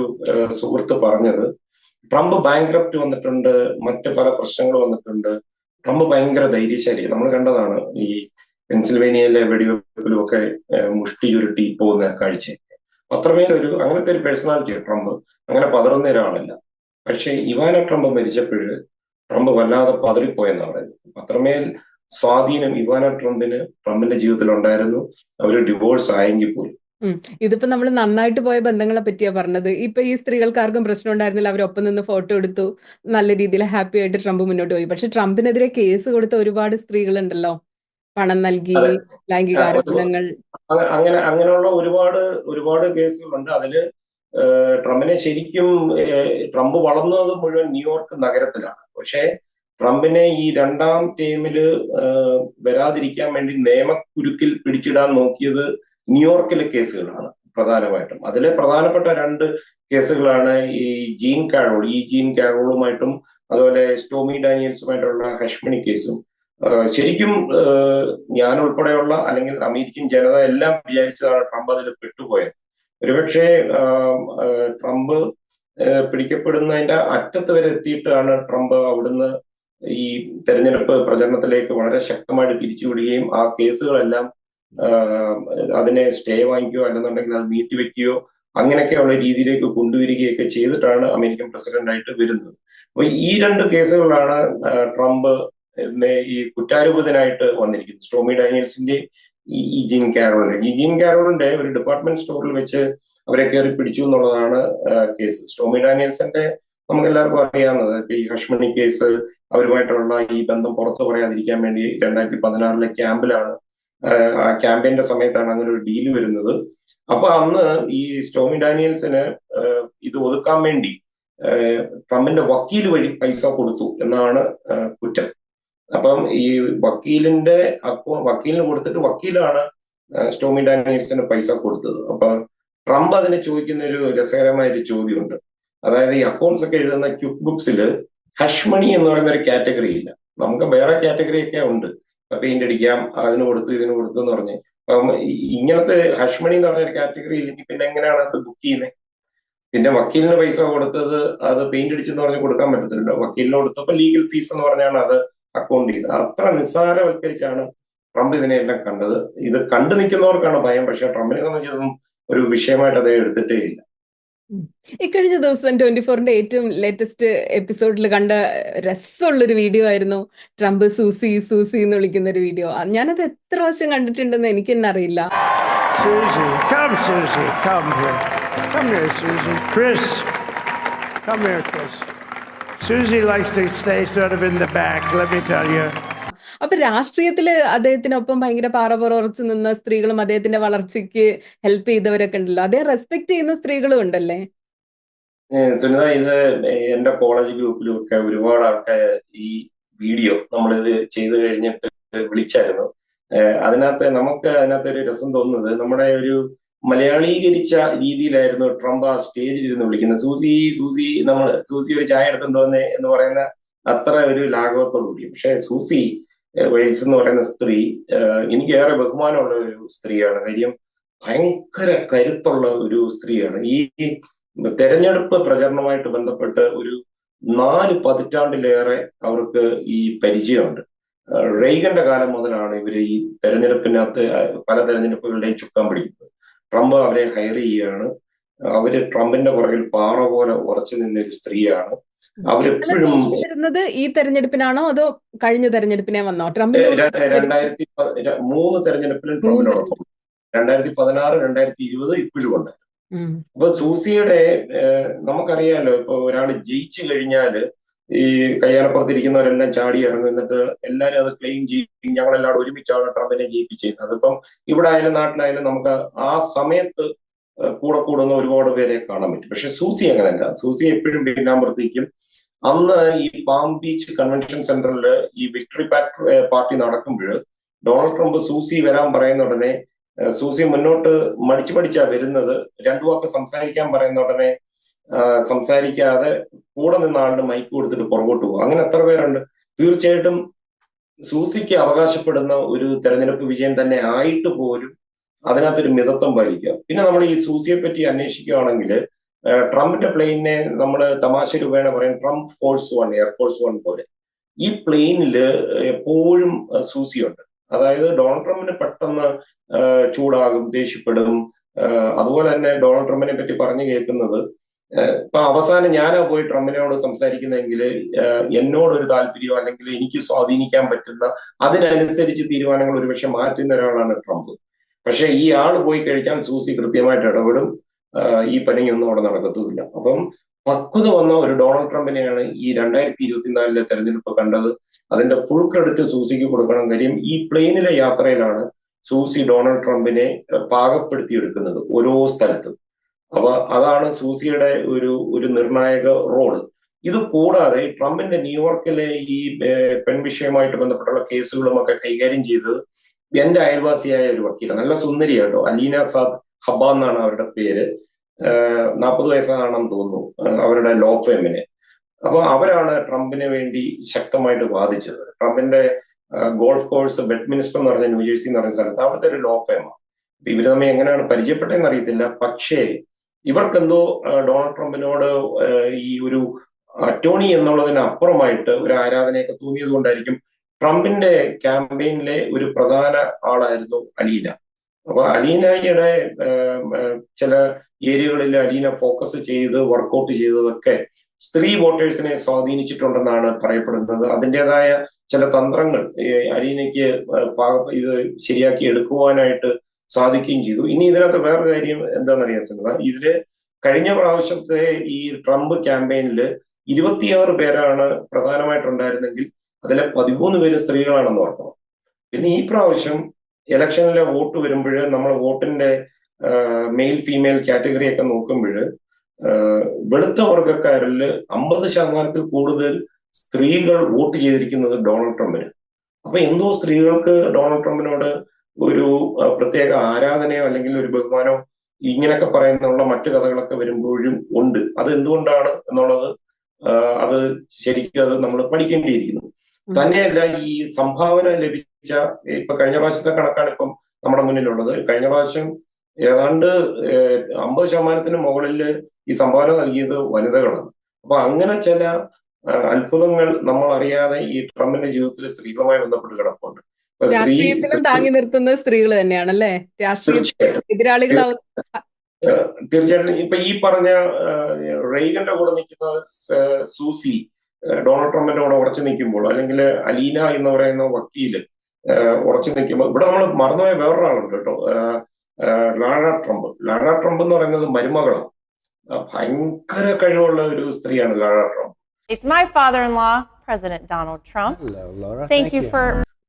സുഹൃത്ത് പറഞ്ഞത്, ട്രംപ് ബാങ്ക്രപ്റ്റ് വന്നിട്ടുണ്ട്, മറ്റ് പല പ്രശ്നങ്ങൾ വന്നിട്ടുണ്ട്, ട്രംപ് ഭയങ്കര ധൈര്യശാലി. നമ്മൾ കണ്ടതാണ് ഈ പെൻസിൽവേനിയയിലെ വെടിവെപ്പിലും ഒക്കെ മുഷ്ടി ചുരുട്ടി പോകുന്ന കാഴ്ച. അത്രമേൽ അങ്ങനത്തെ ഒരു പേഴ്സണാലിറ്റിയാണ് ട്രംപ്. അങ്ങനെ പതറുന്ന ഒരാളല്ല. പക്ഷെ ഇവാന ട്രംപ് മരിച്ചപ്പോഴ് ട്രംപ് വല്ലാതെ പതറിപ്പോയെന്നാണ് പറയുന്നത്. അത്രമേൽ സ്വാധീനം ഇവാന ട്രംപിന്റെ ജീവിതത്തിൽ ഉണ്ടായിരുന്നു. അവര് ഡിവോഴ്സ് ആയെങ്കിൽ പോലും. ഇതിപ്പോ നമ്മൾ നന്നായിട്ട് പോയ ബന്ധങ്ങളെ പറ്റിയാ പറഞ്ഞത്. ഇപ്പൊ ഈ സ്ത്രീകൾക്കാർക്കും പ്രശ്നം ഉണ്ടായിരുന്നില്ല, അവരൊപ്പം നിന്ന് ഫോട്ടോ എടുത്തു, നല്ല രീതിയിൽ ഹാപ്പി ആയിട്ട് ട്രംപ് മുന്നോട്ട് പോയി. പക്ഷെ ട്രംപിനെതിരെ കേസ് കൊടുത്ത ഒരുപാട് സ്ത്രീകളുണ്ടല്ലോ, പണം നൽകി, ലൈംഗികാരോപണങ്ങൾ. അങ്ങനെയുള്ള ഒരുപാട് കേസുകളുണ്ട്. അതില് ട്രംപിനെ ശരിക്കും ട്രംപ് വളർന്നത് മുഴുവൻ ന്യൂയോർക്ക് നഗരത്തിലാണ്. പക്ഷെ ട്രംപിനെ ഈ 2ാം ടേമില് വരാതിരിക്കാൻ വേണ്ടി നിയമക്കുരുക്കിൽ പിടിച്ചിടാൻ നോക്കിയത് ന്യൂയോർക്കിലെ കേസുകളാണ് പ്രധാനമായിട്ടും. അതിലെ പ്രധാനപ്പെട്ട 2 കേസുകളാണ് ഈ ജീൻ കാരോളുമായിട്ടും അതുപോലെ സ്റ്റോമി ഡാനിയൽസുമായിട്ടുള്ള ഹഷ്മണി കേസും. ശരിക്കും ഞാൻ ഉൾപ്പെടെയുള്ള അല്ലെങ്കിൽ അമേരിക്കൻ ജനത എല്ലാം വിചാരിച്ചതാണ് ട്രംപ് അതിൽ പെട്ടുപോയത്. ഒരുപക്ഷെ ട്രംപ് പിടിക്കപ്പെടുന്നതിന്റെ അറ്റത്ത് വരെ എത്തിയിട്ടാണ് ട്രംപ് അവിടുന്ന് ഈ തെരഞ്ഞെടുപ്പ് പ്രചരണത്തിലേക്ക് വളരെ ശക്തമായിട്ട് തിരിച്ചുവിടുകയും ആ കേസുകളെല്ലാം അതിനെ സ്റ്റേ വാങ്ങിക്കുകയോ അല്ലെന്നുണ്ടെങ്കിൽ അത് നീട്ടിവെക്കുകയോ അങ്ങനെയൊക്കെയുള്ള രീതിയിലേക്ക് കൊണ്ടുവരികയൊക്കെ ചെയ്തിട്ടാണ് അമേരിക്കൻ പ്രസിഡന്റായിട്ട് വരുന്നത്. അപ്പൊ ഈ 2 കേസുകളാണ് ട്രംപ് ഈ കുറ്റാരോപിതനായിട്ട് വന്നിരിക്കുന്നത്. സ്റ്റോമി ഡാനിയൽസിന്റെ ഈ ജീൻ കാരോളിന്റെ ഒരു ഡിപ്പാർട്ട്മെന്റ് സ്റ്റോറിൽ വെച്ച് അവരെ കയറി പിടിച്ചു എന്നുള്ളതാണ് കേസ്. സ്റ്റോമി ഡാനിയൽസിന്റെ നമുക്ക് എല്ലാവർക്കും അറിയാവുന്നത് ഈ ഹഷ്മണി കേസ്, അവരുമായിട്ടുള്ള ഈ ബന്ധം പുറത്തു പറയാതിരിക്കാൻ വേണ്ടി 2016 ക്യാമ്പിലാണ്, ആ ക്യാമ്പയിന്റെ സമയത്താണ് അങ്ങനെ ഒരു ഡീല് വരുന്നത്. അപ്പൊ അന്ന് ഈ സ്റ്റോമി ഡാനിയൽസിന് ഇത് ഒതുക്കാൻ വേണ്ടി ട്രംപിന്റെ വക്കീൽ വഴി പൈസ കൊടുത്തു എന്നാണ് കുറ്റം. അപ്പം ഈ വക്കീലിന് കൊടുത്തിട്ട് വക്കീലാണ് സ്റ്റോമി ഡാനിയൽസിന് പൈസ കൊടുത്തത്. അപ്പൊ ട്രംപ് അതിനെ ചോദിക്കുന്ന ഒരു രസകരമായ ഒരു ചോദ്യമുണ്ട്. അതായത് ഈ അക്കൗണ്ട്സ് ഒക്കെ എഴുതുന്ന ക്വിക്ക് ബുക്സിൽ ഹഷ്മണി എന്ന് പറയുന്ന ഒരു കാറ്റഗറി ഇല്ല. നമുക്ക് വേറെ കാറ്റഗറി ഒക്കെ ഉണ്ട്, പെയിന്റ് അടിക്കാം, അതിന് കൊടുത്തു ഇതിന് കൊടുത്തു എന്ന് പറഞ്ഞ്. അപ്പം ഇങ്ങനത്തെ ഹഷ്മണി എന്ന് പറഞ്ഞ ഒരു കാറ്റഗറി ഇല്ലെങ്കിൽ പിന്നെ എങ്ങനെയാണ് അത് ബുക്ക് ചെയ്യുന്നത്? പിന്നെ വക്കീലിന് പൈസ കൊടുത്തത് അത് പെയിന്റ് അടിച്ചെന്ന് പറഞ്ഞ് കൊടുക്കാൻ പറ്റത്തില്ലല്ലോ. വക്കീലിന് കൊടുത്തപ്പോൾ ലീഗൽ ഫീസ് എന്ന് പറഞ്ഞാണ് അത് അക്കൗണ്ട് ചെയ്തത്. അത്ര നിസ്സാരവൽക്കരിച്ചാണ് ട്രംപ് ഇതിനെല്ലാം കണ്ടത്. ഇത് കണ്ടു നിൽക്കുന്നവർക്കാണ് ഭയം. പക്ഷെ ട്രംപിനെ സംബന്ധിച്ചതും ഒരു വിഷയമായിട്ട് അത് എടുത്തിട്ടേ ഇല്ല. ഇക്കഴിഞ്ഞ ദിവസം 24ന്റെ ഏറ്റവും ലേറ്റസ്റ്റ് എപ്പിസോഡിൽ കണ്ട രസമുള്ളൊരു വീഡിയോ ആയിരുന്നു ട്രംപ് സൂസി എന്ന് വിളിക്കുന്ന ഒരു വീഡിയോ. ഞാനത് എത്ര പ്രാവശ്യം കണ്ടിട്ടുണ്ടെന്ന് എനിക്ക് തന്നെ അറിയില്ല. Susie, come here. Come here, Susie. Chris, come here, Chris. Susie likes to stay sort of in the back, let me tell you. അപ്പൊ രാഷ്ട്രീയത്തില് അദ്ദേഹത്തിനൊപ്പം ഭയങ്കര പാറപുറച്ച് നിന്ന സ്ത്രീകളും അദ്ദേഹത്തിന്റെ വളർച്ചയ്ക്ക് ഹെൽപ്പ് ചെയ്തവരൊക്കെ ഉണ്ടല്ലോ. അദ്ദേഹം റെസ്പെക്ട് ചെയ്യുന്ന സ്ത്രീകളും ഉണ്ടല്ലേ? സുനിത, ഇത് എന്റെ കോളേജ് ഗ്രൂപ്പിലും ഒക്കെ ഒരുപാട് ആൾക്കാർ ഈ വീഡിയോ നമ്മളിത് ചെയ്തു കഴിഞ്ഞിട്ട് വിളിച്ചായിരുന്നു. അതിനകത്ത് ഒരു രസം തോന്നുന്നത്, നമ്മുടെ ഒരു മലയാളീകരിച്ച രീതിയിലായിരുന്നു ട്രംപ് ആ സ്റ്റേജിൽ ഇരുന്ന് വിളിക്കുന്നത്. സൂസി സൂസി സൂസി ഒരു ചായ എടുത്തുകൊണ്ട് വന്നേ എന്ന് പറയുന്ന അത്ര ഒരു ലാഘവത്തോടു കൂടി. പക്ഷെ സൂസി വെയിൽസ് എന്ന് പറയുന്ന സ്ത്രീ എനിക്ക് ഏറെ ബഹുമാനമുള്ള ഒരു സ്ത്രീയാണ്. കാര്യം ഭയങ്കര കരുത്തുള്ള ഒരു സ്ത്രീയാണ്. ഈ തെരഞ്ഞെടുപ്പ് പ്രചരണമായിട്ട് ബന്ധപ്പെട്ട് ഒരു 4 പതിറ്റാണ്ടിലേറെ അവർക്ക് ഈ പരിചയമുണ്ട്. റെയ്ഗന്റെ കാലം മുതലാണ് ഇവര് ഈ തെരഞ്ഞെടുപ്പിനകത്ത് പല തെരഞ്ഞെടുപ്പുകളുടെയും ചുക്കാൻ പിടിക്കുന്നത്. ട്രംപ് അവരെ ഹയർ ചെയ്യുകയാണ്. അവര് ട്രംപിന്റെ പുറകിൽ പാറ പോലെ ഉറച്ചു നിന്ന ഒരു സ്ത്രീയാണ്. അവരെപ്പോഴും ഈ തെരഞ്ഞെടുപ്പിനാണോ അതോ കഴിഞ്ഞ തെരഞ്ഞെടുപ്പിനെ വന്നോ? ട്രംപിന് 2003 തെരഞ്ഞെടുപ്പിലും ട്രംപിനോടൊപ്പം 2016, 2020 ഇപ്പോഴും ഉണ്ട്. അപ്പൊ സൂസിയുടെ നമുക്കറിയാലോ, ഇപ്പൊ ഒരാൾ ജയിച്ചു കഴിഞ്ഞാല് ഈ കയ്യാലപ്പുറത്തിരിക്കുന്നവരെല്ലാം ചാടി ഇറങ്ങും. എന്നിട്ട് എല്ലാരും അത് ക്ലെയിം ചെയ്യും, ഞങ്ങളെല്ലാം ഒരുമിച്ചാണ് ട്രംപിനെ ജയിപ്പിച്ചത്. അതിപ്പം ഇവിടെ ആയാലും നാട്ടിലായാലും നമുക്ക് ആ സമയത്ത് കൂടെ കൂടുന്ന ഒരുപാട് പേരെ കാണാൻ പറ്റും. പക്ഷെ സൂസി അങ്ങനെയല്ല. സൂസി എപ്പോഴും പിന്നാമ്പുറത്തേക്കും. അന്ന് ഈ പാം ബീച്ച് കൺവെൻഷൻ സെന്ററിൽ ഈ വിക്ടറി പാർട്ടി നടക്കുമ്പോൾ ഡൊണാൾഡ് ട്രംപ് സൂസി വരാൻ പറയുന്ന ഉടനെ സൂസി മുന്നോട്ട് മടിച്ചാ വരുന്നത്. 2 വാക്ക് സംസാരിക്കാൻ പറയുന്ന ഉടനെ സംസാരിക്കാതെ കൂടെ നിന്ന ആളുടെ മൈക്ക് കൊടുത്തിട്ട് പുറകോട്ട് പോകും. അങ്ങനെ എത്ര പേരുണ്ട്? തീർച്ചയായിട്ടും സൂസിക്ക് അവകാശപ്പെടുന്ന ഒരു തെരഞ്ഞെടുപ്പ് വിജയം തന്നെ ആയിട്ട് പോലും അതിനകത്തൊരു മിതത്വം പാലിക്കുക. പിന്നെ നമ്മൾ ഈ സൂസിയെ പറ്റി അന്വേഷിക്കുകയാണെങ്കിൽ ട്രംപിന്റെ പ്ലെയിനെ നമ്മൾ തമാശ രൂപേണ പറയും ട്രംപ് ഫോഴ്സ് 1, എയർഫോഴ്സ് 1 പോലെ. ഈ പ്ലെയിനിൽ എപ്പോഴും സൂസിയുണ്ട്. അതായത് ഡൊണാൾഡ് ട്രംപിന് പെട്ടെന്ന് ചൂടാകും, ദേഷ്യപ്പെടും. അതുപോലെ തന്നെ ഡൊണാൾഡ് ട്രംപിനെ പറ്റി പറഞ്ഞു കേൾക്കുന്നത്, ഇപ്പൊ അവസാനം ഞാനാ പോയി ട്രംപിനോട് സംസാരിക്കുന്നെങ്കിൽ എന്നോടൊരു താല്പര്യമോ അല്ലെങ്കിൽ എനിക്ക് സ്വാധീനിക്കാൻ പറ്റുന്ന അതിനനുസരിച്ച് തീരുമാനങ്ങൾ ഒരുപക്ഷെ മാറ്റുന്ന ഒരാളാണ് ട്രംപ്. പക്ഷെ ഈ ആള് പോയി കഴിക്കാൻ സൂസി കൃത്യമായിട്ട് ഇടപെടും. ഈ പണിയൊന്നും അവിടെ നടക്കത്തുമില്ല. അപ്പം പക്വത വന്ന ഒരു ഡൊണാൾഡ് ട്രംപിനെയാണ് ഈ 2024 തെരഞ്ഞെടുപ്പ് കണ്ടത്. അതിന്റെ ഫുൾ ക്രെഡിറ്റ് സൂസിക്ക് കൊടുക്കണം. കാര്യം ഈ പ്ലെയിനിലെ യാത്രയിലാണ് സൂസി ഡൊണാൾഡ് ട്രംപിനെ പാകപ്പെടുത്തിയെടുക്കുന്നത് ഓരോ സ്ഥലത്തും. അപ്പൊ അതാണ് സൂസിയുടെ ഒരു നിർണായക റോള്. ഇത് കൂടാതെ ട്രംപിന്റെ ന്യൂയോർക്കിലെ ഈ പെൺവിഷയവുമായിട്ട് ബന്ധപ്പെട്ടുള്ള കേസുകളും ഒക്കെ കൈകാര്യം ചെയ്തത് എന്റെ അയൽവാസിയായ ഒരു വക്കീലാണ്. നല്ല സുന്ദരിയാട്ടോ, അലീന സാദ് ഹബ്ബ എന്നാണ് അവരുടെ പേര്. 40 വയസ്സാണെന്ന് തോന്നുന്നു അവരുടെ ലോ ഫേമിന്. അപ്പൊ അവരാണ് ട്രംപിന് വേണ്ടി ശക്തമായിട്ട് വാദിച്ചത്. ട്രംപിന്റെ ഗോൾഫ് കോഴ്സ് വെസ്റ്റ്മിനിസ്റ്റർ എന്ന് പറഞ്ഞ ന്യൂജേഴ്സി എന്ന് പറഞ്ഞ സ്ഥലത്ത് അവിടുത്തെ ഒരു ലോ ഫേമാണ്. ഇവര് തമ്മിൽ എങ്ങനെയാണ് പരിചയപ്പെട്ടതെന്ന് അറിയത്തില്ല. പക്ഷേ ഇവർക്കെന്തോ ഡൊണാൾഡ് ട്രംപിനോട് ഈ ഒരു അറ്റോർണി എന്നുള്ളതിന് അപ്പുറമായിട്ട് ഒരു ആരാധനയൊക്കെ തോന്നിയത് കൊണ്ടായിരിക്കും ട്രംപിന്റെ ക്യാമ്പയിനിലെ ഒരു പ്രധാന ആളായിരുന്നു അലീന. അപ്പൊ അലീനയുടെ ചില ഏരിയകളിൽ അലീന ഫോക്കസ് ചെയ്ത് വർക്കൗട്ട് ചെയ്തതൊക്കെ സ്ത്രീ വോട്ടേഴ്സിനെ സ്വാധീനിച്ചിട്ടുണ്ടെന്നാണ് പറയപ്പെടുന്നത്. അതിൻ്റെതായ ചില തന്ത്രങ്ങൾ അലീനയ്ക്ക് ഇത് ശരിയാക്കി എടുക്കുവാനായിട്ട് സാധിക്കുകയും ചെയ്തു. ഇനി ഇതിനകത്ത് വേറൊരു കാര്യം എന്താണെന്നറിയാൻ സാധിക്കുക, ഇതില് കഴിഞ്ഞ പ്രാവശ്യത്തെ ഈ ട്രംപ് ക്യാമ്പയിനിൽ 26 പേരാണ് പ്രധാനമായിട്ടുണ്ടായിരുന്നെങ്കിൽ അതിലെ 13 പേര് സ്ത്രീകളാണെന്ന് ഓർക്കണം. പിന്നെ ഈ പ്രാവശ്യം ഇലക്ഷനിലെ വോട്ട് വരുമ്പോൾ നമ്മൾ വോട്ടിന്റെ മെയിൽ ഫീമെയിൽ കാറ്റഗറി ഒക്കെ നോക്കുമ്പോൾ വെളുത്ത വർഗക്കാരിൽ 50% കൂടുതൽ സ്ത്രീകൾ വോട്ട് ചെയ്തിരിക്കുന്നത് ഡൊണാൾഡ് ട്രംപിന്. അപ്പൊ എന്തോ സ്ത്രീകൾക്ക് ഡൊണാൾഡ് ട്രംപിനോട് ഒരു പ്രത്യേക ആരാധനയോ അല്ലെങ്കിൽ ഒരു ബഹുമാനോ ഇങ്ങനെയൊക്കെ പറയുന്നുള്ള മറ്റു കഥകളൊക്കെ വരുമ്പോഴും ഉണ്ട്. അത് എന്തുകൊണ്ടാണ് എന്നുള്ളത് അത് ശരിക്കും അത് നമ്മൾ പഠിക്കേണ്ടിയിരിക്കുന്നു. തന്നെയല്ല, ഈ സംഭാവന ലഭിച്ച ഇപ്പൊ കഴിഞ്ഞ പ്രാവശ്യത്തെ കണക്കാണ് ഇപ്പം നമ്മുടെ മുന്നിലുള്ളത്. കഴിഞ്ഞ പ്രാവശ്യം ഏതാണ്ട് 50% മുകളിൽ ഈ സംഭാവന നൽകിയത് വനിതകളാണ്. അപ്പൊ അങ്ങനെ ചില അത്ഭുതങ്ങൾ നമ്മൾ അറിയാതെ ഈ ട്രംപിന്റെ ജീവിതത്തിൽ സ്ത്രീകളുമായി ബന്ധപ്പെട്ട് കിടപ്പുണ്ട്. രാഷ്ട്രീയത്തിലും താങ്ങി നിർത്തുന്നത് സ്ത്രീകൾ തന്നെയാണല്ലേ? രാഷ്ട്രീയ എതിരാളികളാവും. തീർച്ചയായിട്ടും. ഇപ്പൊ ഈ പറഞ്ഞ റെയ്ഗന്റെ കൂടെ നിൽക്കുന്ന സൂസി ഡൊണാൾഡ് ട്രംപിന്റെ കൂടെ ഉറച്ചു നിൽക്കുമ്പോൾ, അല്ലെങ്കിൽ അലീന എന്ന് പറയുന്ന വക്കീല് ഉറച്ചു നിൽക്കുമ്പോൾ, ഇവിടെ നമ്മൾ മറന്നുപോയ വേറൊരാളുണ്ട് കേട്ടോ, ലാഡ ട്രംപ്. ലാഡ ട്രംപ് എന്ന് പറയുന്നത് മരുമകളാണ്. ഭയങ്കര കഴിവുള്ള ഒരു സ്ത്രീയാണ് ലാഡ Trump. It's my father-in-law, President Donald Trump. Hello, Laura. Thank you for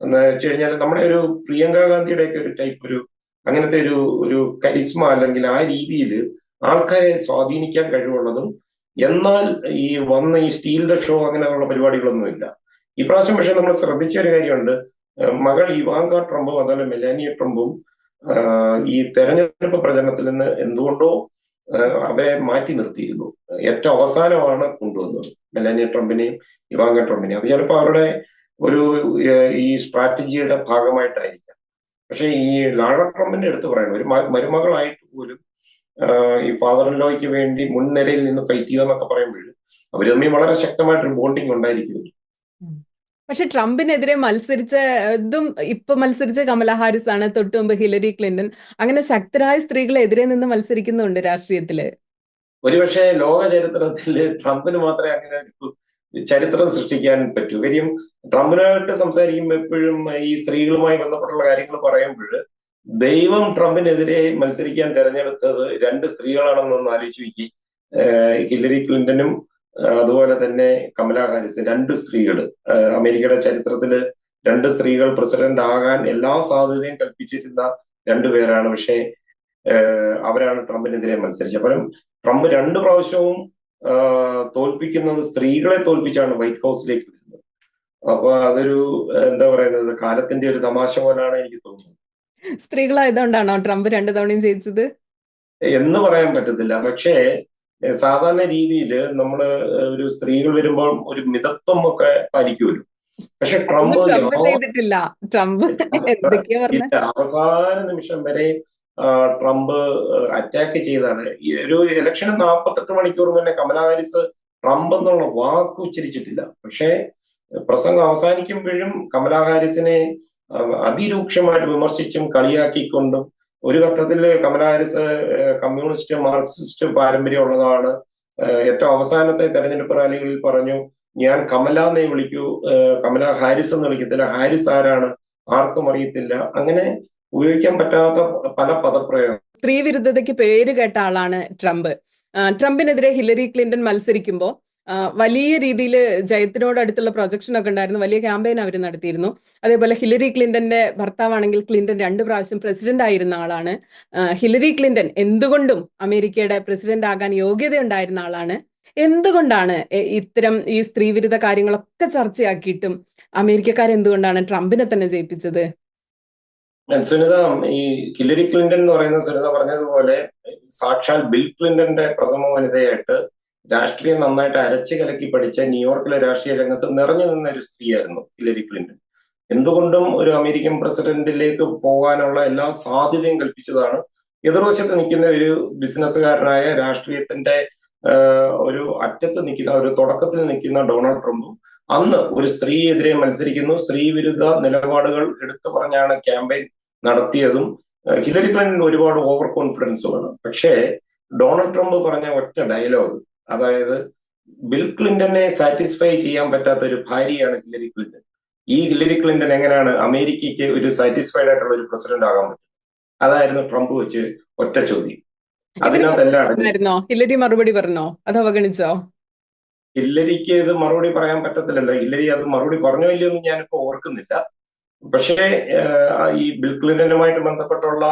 എന്ന് വെച്ച് കഴിഞ്ഞാൽ നമ്മുടെ ഒരു പ്രിയങ്ക ഗാന്ധിയുടെ ഒക്കെ ഒരു ടൈപ്പ് അങ്ങനത്തെ ഒരു കരിസ്മ അല്ലെങ്കിൽ ആ രീതിയിൽ ആൾക്കാരെ സ്വാധീനിക്കാൻ കഴിവുള്ളതും, എന്നാൽ ഈ ഈ സ്റ്റീൽ ദ ഷോ അങ്ങനെയുള്ള പരിപാടികളൊന്നുമില്ല. ഈ പ്രാവശ്യം പക്ഷെ നമ്മൾ ശ്രദ്ധിച്ച ഒരു കാര്യമുണ്ട്. മകൾ ഇവാങ്ക ട്രംപും അതുപോലെ മെലാനിയ ട്രംപും ഈ തെരഞ്ഞെടുപ്പ് പ്രചരണത്തിൽ നിന്ന് എന്തുകൊണ്ടോ അവരെ മാറ്റി നിർത്തിയിരുന്നു. ഏറ്റവും അവസാനമാണ് കൊണ്ടുവന്നത് മെലാനിയ ട്രംപിനെയും ഇവാങ്ക ട്രംപിനെയും. അത് ചിലപ്പോൾ അവരുടെ ഈ സ്ട്രാറ്റജിയുടെ ഭാഗമായിട്ടായിരിക്കാം. പക്ഷെ ഈ ലാറ ട്രംപിന്റെ എടുത്ത് പറയണം, ഒരു മരുമകളായിട്ട് പോലും ഈ ഫാദർ ഇൻ ലോയ്ക്ക് വേണ്ടി മുൻനിരയിൽ നിന്ന് ഫൈറ്റ് ചെയ്യുക എന്നൊക്കെ പറയുമ്പോൾ അവർ തമ്മിൽ വളരെ ശക്തമായിട്ടൊരു ബോണ്ടിങ് ഉണ്ടായിരിക്കും. പക്ഷെ ട്രംപിനെതിരെ ഇപ്പൊ മത്സരിച്ച കമല ഹാരിസ് ആണ്, തൊട്ടു മുമ്പ് ഹിലരി ക്ലിന്റൺ. അങ്ങനെ ശക്തരായ സ്ത്രീകളെ എതിരെ നിന്ന് മത്സരിക്കുന്നുണ്ട് രാഷ്ട്രീയത്തില്. ഒരുപക്ഷെ ലോക ചരിത്രത്തിൽ ട്രംപിന് മാത്രമേ അങ്ങനെ ചരിത്രം സൃഷ്ടിക്കാൻ പറ്റൂ. കാര്യം ട്രംപിനായിട്ട് സംസാരിക്കുമ്പോൾ എപ്പോഴും ഈ സ്ത്രീകളുമായി ബന്ധപ്പെട്ടുള്ള കാര്യങ്ങൾ പറയുമ്പോൾ ദൈവം ട്രംപിനെതിരെ മത്സരിക്കാൻ തെരഞ്ഞെടുത്തത് 2 സ്ത്രീകളാണെന്നൊന്ന് ആലോചിച്ച് നോക്കി. ഹില്ലരി ക്ലിന്റനും അതുപോലെ തന്നെ കമല ഹാരിസ്, 2 സ്ത്രീകൾ. അമേരിക്കയുടെ ചരിത്രത്തില് 2 സ്ത്രീകൾ പ്രസിഡന്റ് ആകാൻ എല്ലാ സാധ്യതയും കൽപ്പിച്ചിരുന്ന 2 പേരാണ്. പക്ഷേ അവരാണ് ട്രംപിനെതിരെ മത്സരിച്ചത്. അപ്പം ട്രംപ് 2 പ്രാവശ്യവും തോൽപ്പിക്കുന്നത് സ്ത്രീകളെ തോൽപ്പിച്ചാണ് വൈറ്റ് ഹൗസിലേക്ക് വരുന്നത്. അപ്പൊ അതൊരു എന്താ പറയുന്നത്, കാലത്തിന്റെ ഒരു തമാശ പോലാണ് എനിക്ക് തോന്നുന്നത്. സ്ത്രീകളായതുകൊണ്ടാണോ ട്രംപ് 2 തവണയും ജയിച്ചത് എന്ന് പറയാൻ പറ്റത്തില്ല. പക്ഷേ സാധാരണ രീതിയിൽ നമ്മള് ഒരു സ്ത്രീകൾ വരുമ്പോൾ ഒരു മിതത്വം ഒക്കെ പാലിക്കുമല്ലോ. പക്ഷെ ട്രംപ് ചെയ്തിട്ടില്ല. ട്രംപ് എന്തൊക്കെയാ പറഞ്ഞത്, അവസാന നിമിഷം വരെ ട്രംപ് അറ്റാക്ക് ചെയ്താണ്. ഈ ഒരു ഇലക്ഷന് 48 മണിക്കൂർ മുന്നേ കമലാ ഹാരിസ് ട്രംപ് എന്നുള്ള വാക്ക് ഉച്ചരിച്ചിട്ടില്ല. പക്ഷേ പ്രസംഗം അവസാനിക്കുമ്പോഴും കമലാ ഹാരിസിനെ അതിരൂക്ഷമായിട്ട് വിമർശിച്ചും കളിയാക്കിക്കൊണ്ടും, ഒരു ഘട്ടത്തിൽ കമലാ ഹാരിസ് കമ്മ്യൂണിസ്റ്റ് മാർക്സിസ്റ്റ് പാരമ്പര്യമുള്ളതാണ്. ഏറ്റവും അവസാനത്തെ തെരഞ്ഞെടുപ്പ് റാലികളിൽ പറഞ്ഞു, ഞാൻ കമല എന്നേ വിളിക്കൂ, കമലാ ഹാരിസ് എന്ന് വിളിക്കത്തില്ല, ഹാരിസ് ആരാണ് ആർക്കും അറിയത്തില്ല. അങ്ങനെ ഉപയോഗിക്കാൻ പറ്റാത്ത പല പദപ്രയോഗം. സ്ത്രീ വിരുദ്ധതയ്ക്ക് പേര് കേട്ട ആളാണ് ട്രംപ്. ട്രംപിനെതിരെ ഹില്ലരി ക്ലിന്റൺ മത്സരിക്കുമ്പോൾ വലിയ രീതിയിൽ ജയത്തിനോട് അടുത്തുള്ള പ്രൊജക്ഷൻ ഒക്കെ ഉണ്ടായിരുന്നു. വലിയ ക്യാമ്പയിൻ അവർ നടത്തിയിരുന്നു. അതേപോലെ ഹില്ലരി ക്ലിന്റന്റെ ഭർത്താവാണെങ്കിൽ ക്ലിന്റൺ 2 പ്രാവശ്യം പ്രസിഡന്റ് ആയിരുന്ന ആളാണ്. ഹില്ലരി ക്ലിന്റൺ എന്തുകൊണ്ടും അമേരിക്കയുടെ പ്രസിഡന്റ് ആകാൻ യോഗ്യത ഉണ്ടായിരുന്ന ആളാണ്. എന്തുകൊണ്ടാണ് ഇത്തരം ഈ സ്ത്രീവിരുദ്ധ കാര്യങ്ങളൊക്കെ ചർച്ചയാക്കിയിട്ടും അമേരിക്കക്കാരെന്തുകൊണ്ടാണ് ട്രംപിനെ തന്നെ ജയിപ്പിച്ചത്? സുനിത, ഈ ഹില്ലരി ക്ലിന്റൺ എന്ന് പറയുന്ന സുനിത പറഞ്ഞതുപോലെ സാക്ഷാൽ ബിൽ ക്ലിന്റന്റെ പ്രഥമ വനിതയായിട്ട് രാഷ്ട്രീയം നന്നായിട്ട് അരച്ചു കലക്കി പഠിച്ച ന്യൂയോർക്കിലെ രാഷ്ട്രീയ രംഗത്ത് നിറഞ്ഞു നിന്ന ഒരു സ്ത്രീയായിരുന്നു ഹില്ലരി ക്ലിന്റൺ. എന്തുകൊണ്ടും ഒരു അമേരിക്കൻ പ്രസിഡന്റിലേക്ക് പോകാനുള്ള എല്ലാ സാധ്യതയും കൽപ്പിച്ചതാണ്. എതിർവശത്ത് നിൽക്കുന്ന ഒരു ബിസിനസ്സുകാരനായ രാഷ്ട്രീയത്തിന്റെ ഒരു അറ്റത്ത് നിൽക്കുന്ന, ഒരു തുടക്കത്തിൽ നിൽക്കുന്ന ഡൊണാൾഡ് ട്രംപും അന്ന് ഒരു സ്ത്രീയെതിരെ മത്സരിക്കുന്നു. സ്ത്രീ വിരുദ്ധ നിലപാടുകൾ എടുത്തു പറഞ്ഞാണ് ക്യാമ്പയിൻ നടത്തിയതും. ഹില്ലരി ക്ലിന്റൺ ഒരുപാട് ഓവർ കോൺഫിഡൻസുമാണ്. പക്ഷേ ഡൊണാൾഡ് ട്രംപ് പറഞ്ഞ ഒറ്റ ഡയലോഗ്, അതായത് ബിൽ ക്ലിന്റനെ സാറ്റിസ്ഫൈ ചെയ്യാൻ പറ്റാത്ത ഒരു ഭാര്യയാണ് ഹില്ലരി ക്ലിന്റൺ. ഈ ഹില്ലരി ക്ലിന്റൺ എങ്ങനെയാണ് അമേരിക്കയ്ക്ക് ഒരു സാറ്റിസ്ഫൈഡ് ആയിട്ടുള്ള ഒരു പ്രസിഡന്റ് ആകാൻ പറ്റും? അതായിരുന്നു ട്രംപ് വെച്ച് ഒറ്റ ചോദ്യം. അതിനകത്തെല്ലാം ഹില്ലരി മറുപടി പറഞ്ഞോ, അത് അവഗണിച്ചോ? ഹില്ലരിക്ക് ഇത് മറുപടി പറയാൻ പറ്റത്തില്ലല്ലോ. ഹില്ലരി അത് മറുപടി പറഞ്ഞോ ഇല്ലയോ എന്ന് ഞാനിപ്പോ ഓർക്കുന്നില്ല. പക്ഷേ ഈ ബിൽ ക്ലിന്റനുമായിട്ട് ബന്ധപ്പെട്ടുള്ള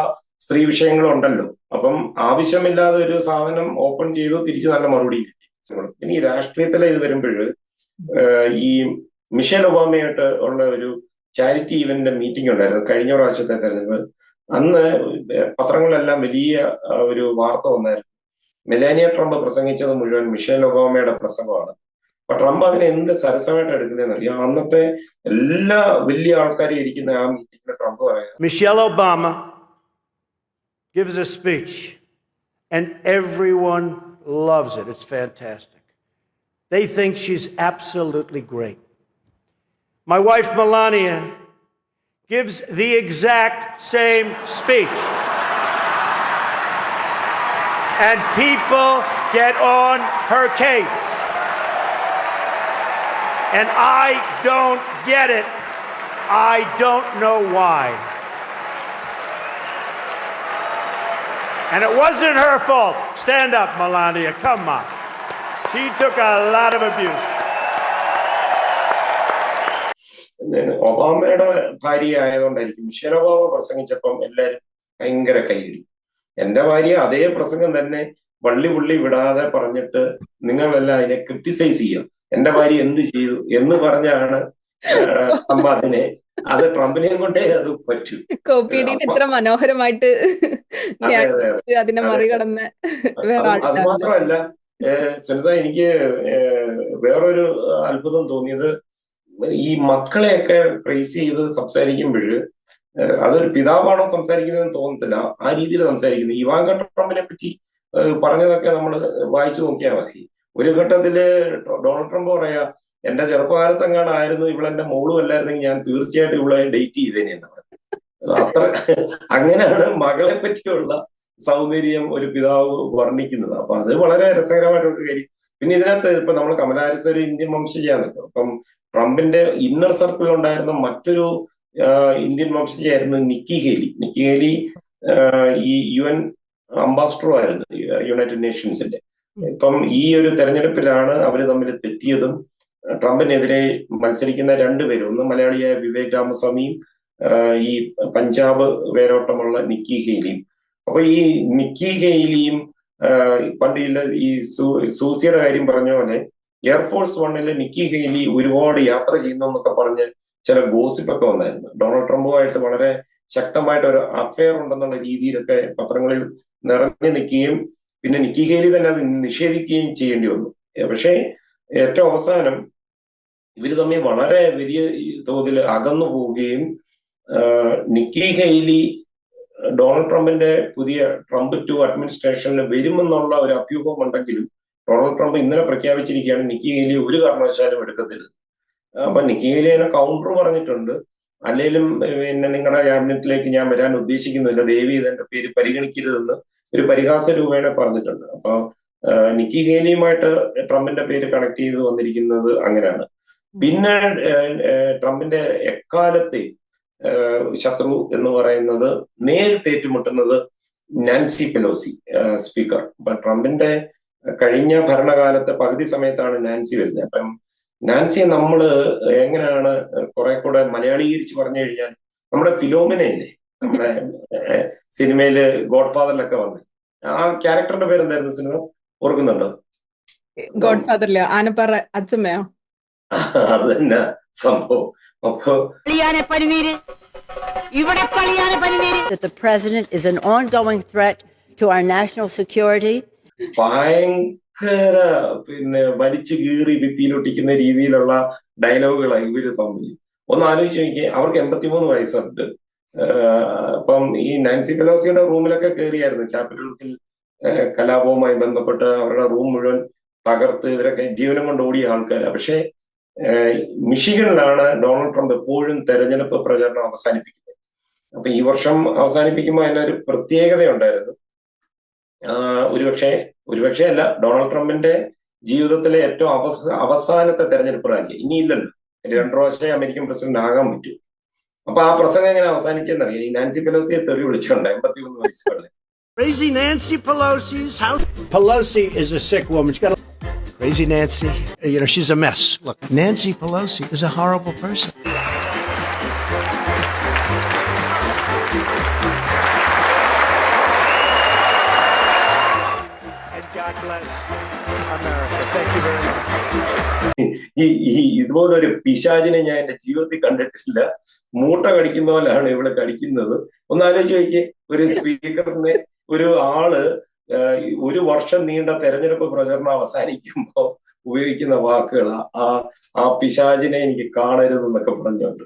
സ്ത്രീ വിഷയങ്ങളുണ്ടല്ലോ. അപ്പം ആവശ്യമില്ലാതെ ഒരു സാധനം ഓപ്പൺ ചെയ്തു തിരിച്ച് നല്ല മറുപടി കിട്ടി. ഇനി രാഷ്ട്രീയത്തിലെ ഇത് വരുമ്പോൾ ഈ മിഷേൽ ഒബാമയായിട്ട് ഉള്ള ഒരു ചാരിറ്റി ഇവന്റിന്റെ മീറ്റിംഗ് ഉണ്ടായിരുന്നു കഴിഞ്ഞ പ്രാവശ്യത്തെ തെരഞ്ഞെടുപ്പ്. അന്ന് പത്രങ്ങളിലെല്ലാം വലിയ ഒരു വാർത്ത വന്നായിരുന്നു. മെലാനിയ ട്രംപ് പ്രസംഗിച്ചത് മുഴുവൻ മിഷേൽ ഒബാമയുടെ പ്രസംഗമാണ്. അപ്പൊ ട്രംപ് അതിനെ എന്ത് സരസമായിട്ട് എടുക്കുന്നതെന്ന് അറിയാം. അന്നത്തെ എല്ലാ വലിയ ആൾക്കാരും ഇരിക്കുന്ന ആ മീറ്റിംഗിൽ ട്രംപ് പറയുന്നത്, Michelle Obama gives a speech and everyone loves it. It's fantastic. They think she's absolutely great. My wife Melania gives the exact same speech. And people get on her case. And I don't get it. I don't know why. And it wasn't her fault. Stand up, Melania. Come on. She took a lot of abuse. ഒബാമയുടെ ഭാര്യ ആയതുകൊണ്ടായിരിക്കും Michel Obama പ്രസംഗിച്ചപ്പം എല്ലാവരും ഭയങ്കര കൈയടി. എന്റെ ഭാര്യ അതേ പ്രസംഗം തന്നെ വള്ളി പുള്ളി വിടാതെ പറഞ്ഞിട്ട് നിങ്ങളെല്ലാം അതിനെ ക്രിറ്റിസൈസ് ചെയ്യാം, എന്റെ ഭാര്യ എന്ത് ചെയ്തു എന്ന് പറഞ്ഞാണ് ട്രംപ് അത് ട്രംപിനെയും കൊണ്ടേ അത് പറ്റൂ. കോപ്പിയടിയിൽ എത്ര മനോഹരമായിട്ട് അതിനെ മറികടന്ന് വേറെ അത് മാത്രമല്ല സുനിത, എനിക്ക് വേറൊരു അത്ഭുതം തോന്നിയത് ഈ മക്കളെയൊക്കെ പ്രൈസ് ചെയ്ത് സംസാരിക്കുമ്പോൾ അതൊരു പിതാവാണോ സംസാരിക്കുന്നതെന്ന് തോന്നത്തില്ല, ആ രീതിയിൽ സംസാരിക്കുന്നത്. ഇവാങ്ക ട്രംപിനെ പറ്റി പറഞ്ഞതൊക്കെ നമ്മൾ വായിച്ചു നോക്കിയാൽ മതി. ഒരു ഘട്ടത്തില് ഡൊണാൾഡ് ട്രംപ് പറയാ, എന്റെ ചെറുപ്പകാലത്തെങ്ങാണായിരുന്നു ഇവളെന്റെ മോളും അല്ലായിരുന്നെങ്കിൽ ഞാൻ തീർച്ചയായിട്ടും ഇവളെ ഡേറ്റ് ചെയ്തേനെന്നാണ്. അത്ര അങ്ങനെയാണ് മകളെ പറ്റിയുള്ള സൗന്ദര്യം ഒരു പിതാവ് വർണ്ണിക്കുന്നത്. അപ്പൊ അത് വളരെ രസകരമായിട്ടൊരു കാര്യം. പിന്നെ ഇതിനകത്ത് ഇപ്പൊ നമ്മൾ കമലാ ഹാരിസ് ഒരു ഇന്ത്യൻ വംശജയാണല്ലോ. അപ്പം ട്രംപിന്റെ ഇന്നർ സർക്കിളിൽ ഉണ്ടായിരുന്ന മറ്റൊരു ഇന്ത്യൻ വംശജയായിരുന്നു നിക്കി ഹേലി. നിക്കി ഹേലി ഈ UN അംബാസഡറും ആയിരുന്നു യുണൈറ്റഡ് നേഷൻസിന്റെ. ഇപ്പം ഈ ഒരു തെരഞ്ഞെടുപ്പിലാണ് അവര് തമ്മിൽ തെറ്റിയതും. ട്രംപിനെതിരെ മത്സരിക്കുന്ന രണ്ടുപേരും, ഒന്ന് മലയാളിയായ വിവേക് രാമസ്വാമിയും ഈ പഞ്ചാബ് വേരോട്ടമുള്ള നിക്കി ഹെയ്ലിയും. അപ്പൊ ഈ നിക്കി ഹെയ്ലിയും പണ്ട് ഈ സൂസിയുടെ കാര്യം പറഞ്ഞ പോലെ എയർഫോഴ്സ് വണ്ണില് നിക്കി ഹെയ്ലി ഒരുപാട് യാത്ര ചെയ്യുന്നു എന്നൊക്കെ പറഞ്ഞ് ചില ഗോസിപ്പൊക്കെ വന്നായിരുന്നു. ഡൊണാൾഡ് ട്രംപുമായിട്ട് വളരെ ശക്തമായിട്ട് ഒരു അഫെയർ ഉണ്ടെന്നുള്ള രീതിയിലൊക്കെ പത്രങ്ങളിൽ നിറഞ്ഞു നിൽക്കുകയും പിന്നെ നിക്കി ഹെയ്ലി തന്നെ അത് നിഷേധിക്കുകയും ചെയ്യേണ്ടി വന്നു. പക്ഷേ ഏറ്റവും അവസാനം ഇവര് തമ്മിൽ വളരെ വലിയ തോതിൽ അകന്നു പോവുകയും നിക്കി ഹെയ്ലി ഡൊണാൾഡ് ട്രംപിന്റെ പുതിയ ട്രംപ് 2 അഡ്മിനിസ്ട്രേഷനിൽ വരുമെന്നുള്ള ഒരു അഭ്യൂഹം ഉണ്ടെങ്കിലും ഡൊണാൾഡ് ട്രംപ് ഇന്നലെ പ്രഖ്യാപിച്ചിരിക്കുകയാണ് നിക്കി ഹെയ്ലി ഒരു കാരണവശാലും എടുക്കത്തില്ല. അപ്പൊ നിക്കി ഹെയ്ലി അതിനെ കൗണ്ടർ പറഞ്ഞിട്ടുണ്ട്. അല്ലെങ്കിലും പിന്നെ നിങ്ങളുടെ ക്യാബിനറ്റിലേക്ക് ഞാൻ വരാൻ ഉദ്ദേശിക്കുന്നില്ല, ദയവ് ചെയ്ത് എന്റെ പേര് പരിഗണിക്കരുതെന്ന് ഒരു പരിഹാസ രൂപേണ പറഞ്ഞിട്ടുണ്ട്. അപ്പൊ നിക്കി ഹേലിയുമായിട്ട് ട്രംപിന്റെ പേര് കണക്ട് ചെയ്ത് വന്നിരിക്കുന്നത് അങ്ങനെയാണ്. പിന്നെ ട്രംപിന്റെ എക്കാലത്തെ ശത്രു എന്ന് പറയുന്നത് നേരിട്ട് ഏറ്റുമുട്ടുന്നത് നാൻസി പെലോസി സ്പീക്കർ. അപ്പൊ ട്രംപിന്റെ കഴിഞ്ഞ ഭരണകാലത്തെ പകുതി സമയത്താണ് നാൻസി വരുന്നത്. അപ്പം നാൻസിയെ നമ്മള് എങ്ങനെയാണ് കുറെ കൂടെ മലയാളീകരിച്ച് പറഞ്ഞു കഴിഞ്ഞാൽ നമ്മുടെ ഫിലോമിനയില്ലേ, നമ്മുടെ സിനിമയില് ഗോഡ് ഫാദറിലൊക്കെ വന്ന് ആ ക്യാരക്ടറിന്റെ പേര് എന്തായിരുന്നു സിനിമ ഓർക്കുന്നുണ്ടോ? ഗോഡ് ഫാദറിലോ ആനപ്പാറ അച്ഛമ്മയോ? അത് തന്നെ സംഭവം. അപ്പൊ that the president is an ongoing threat to our national security. ഭയങ്കര പിന്നെ വലിച്ചു കീറി ഭിത്തിയിലൊട്ടിക്കുന്ന രീതിയിലുള്ള ഡയലോഗുകളാണ് ഇവര് തമ്മിൽ. ഒന്ന് ആലോചിച്ച് നോക്കിയേ, അവർക്ക് 83 വയസ്സുണ്ട്. അപ്പം ഈ നാൻസി പെലോസിയുടെ റൂമിലൊക്കെ കയറിയായിരുന്നു. ക്യാപിറ്റൽ ഹിൽ കലാപവുമായി ബന്ധപ്പെട്ട് അവരുടെ റൂം മുഴുവൻ തകർത്ത് ഇവരൊക്കെ ജീവനം കൊണ്ട് ഓടിയ ആൾക്കാരാണ്. പക്ഷേ മിഷിഗണിലാണ് ഡൊണാൾഡ് ട്രംപ് എപ്പോഴും തെരഞ്ഞെടുപ്പ് പ്രചരണം അവസാനിപ്പിക്കുന്നത്. അപ്പൊ ഈ വർഷം അവസാനിപ്പിക്കുമ്പോൾ അതിനൊരു പ്രത്യേകതയുണ്ടായിരുന്നു. ഒരുപക്ഷെ അല്ല, ഡൊണാൾഡ് ട്രംപിന്റെ ജീവിതത്തിലെ ഏറ്റവും അവസാനത്തെ തെരഞ്ഞെടുപ്പ് റാലി ഇനിയില്ലല്ലോ, 2 പ്രാവശ്യം അമേരിക്കൻ പ്രസിഡന്റ് ആകാൻ പറ്റും. അപ്പൊ ആ പ്രസംഗം എങ്ങനെ അവസാനിച്ചെന്നറിയാം, ഈ നാൻസി പെലോസിയെ തെറി വിളിച്ചുകൊണ്ട് 83 വയസ്സുകളിൽ. Crazy Nancy Pelosi's house. Pelosi is a sick woman. She's got Crazy Nancy. You know, she's a mess. Look, Nancy Pelosi is a horrible person. And God bless America. Thank you very much. ഇതുപോലൊരു പിശാചിനെ ഞാൻ എന്റെ ജീവിതത്തിൽ കണ്ടിട്ടില്ല. മൂട്ട കടിക്കുന്ന പോലെയാണ് ഇവിടെ കടിക്കുന്നത്. ഒന്ന് ആലോചിച്ച് നോക്കിയേ, ഒരു സ്പീക്കറിനെ ഒരു ആള് 1 വർഷം നീണ്ട തെരഞ്ഞെടുപ്പ് പ്രചരണം അവസാനിക്കുമ്പോ ഉപയോഗിക്കുന്ന വാക്കുകൾ ആ പിശാചിനെ എനിക്ക് കാണരുതെന്നൊക്കെ പറഞ്ഞുകൊണ്ട്.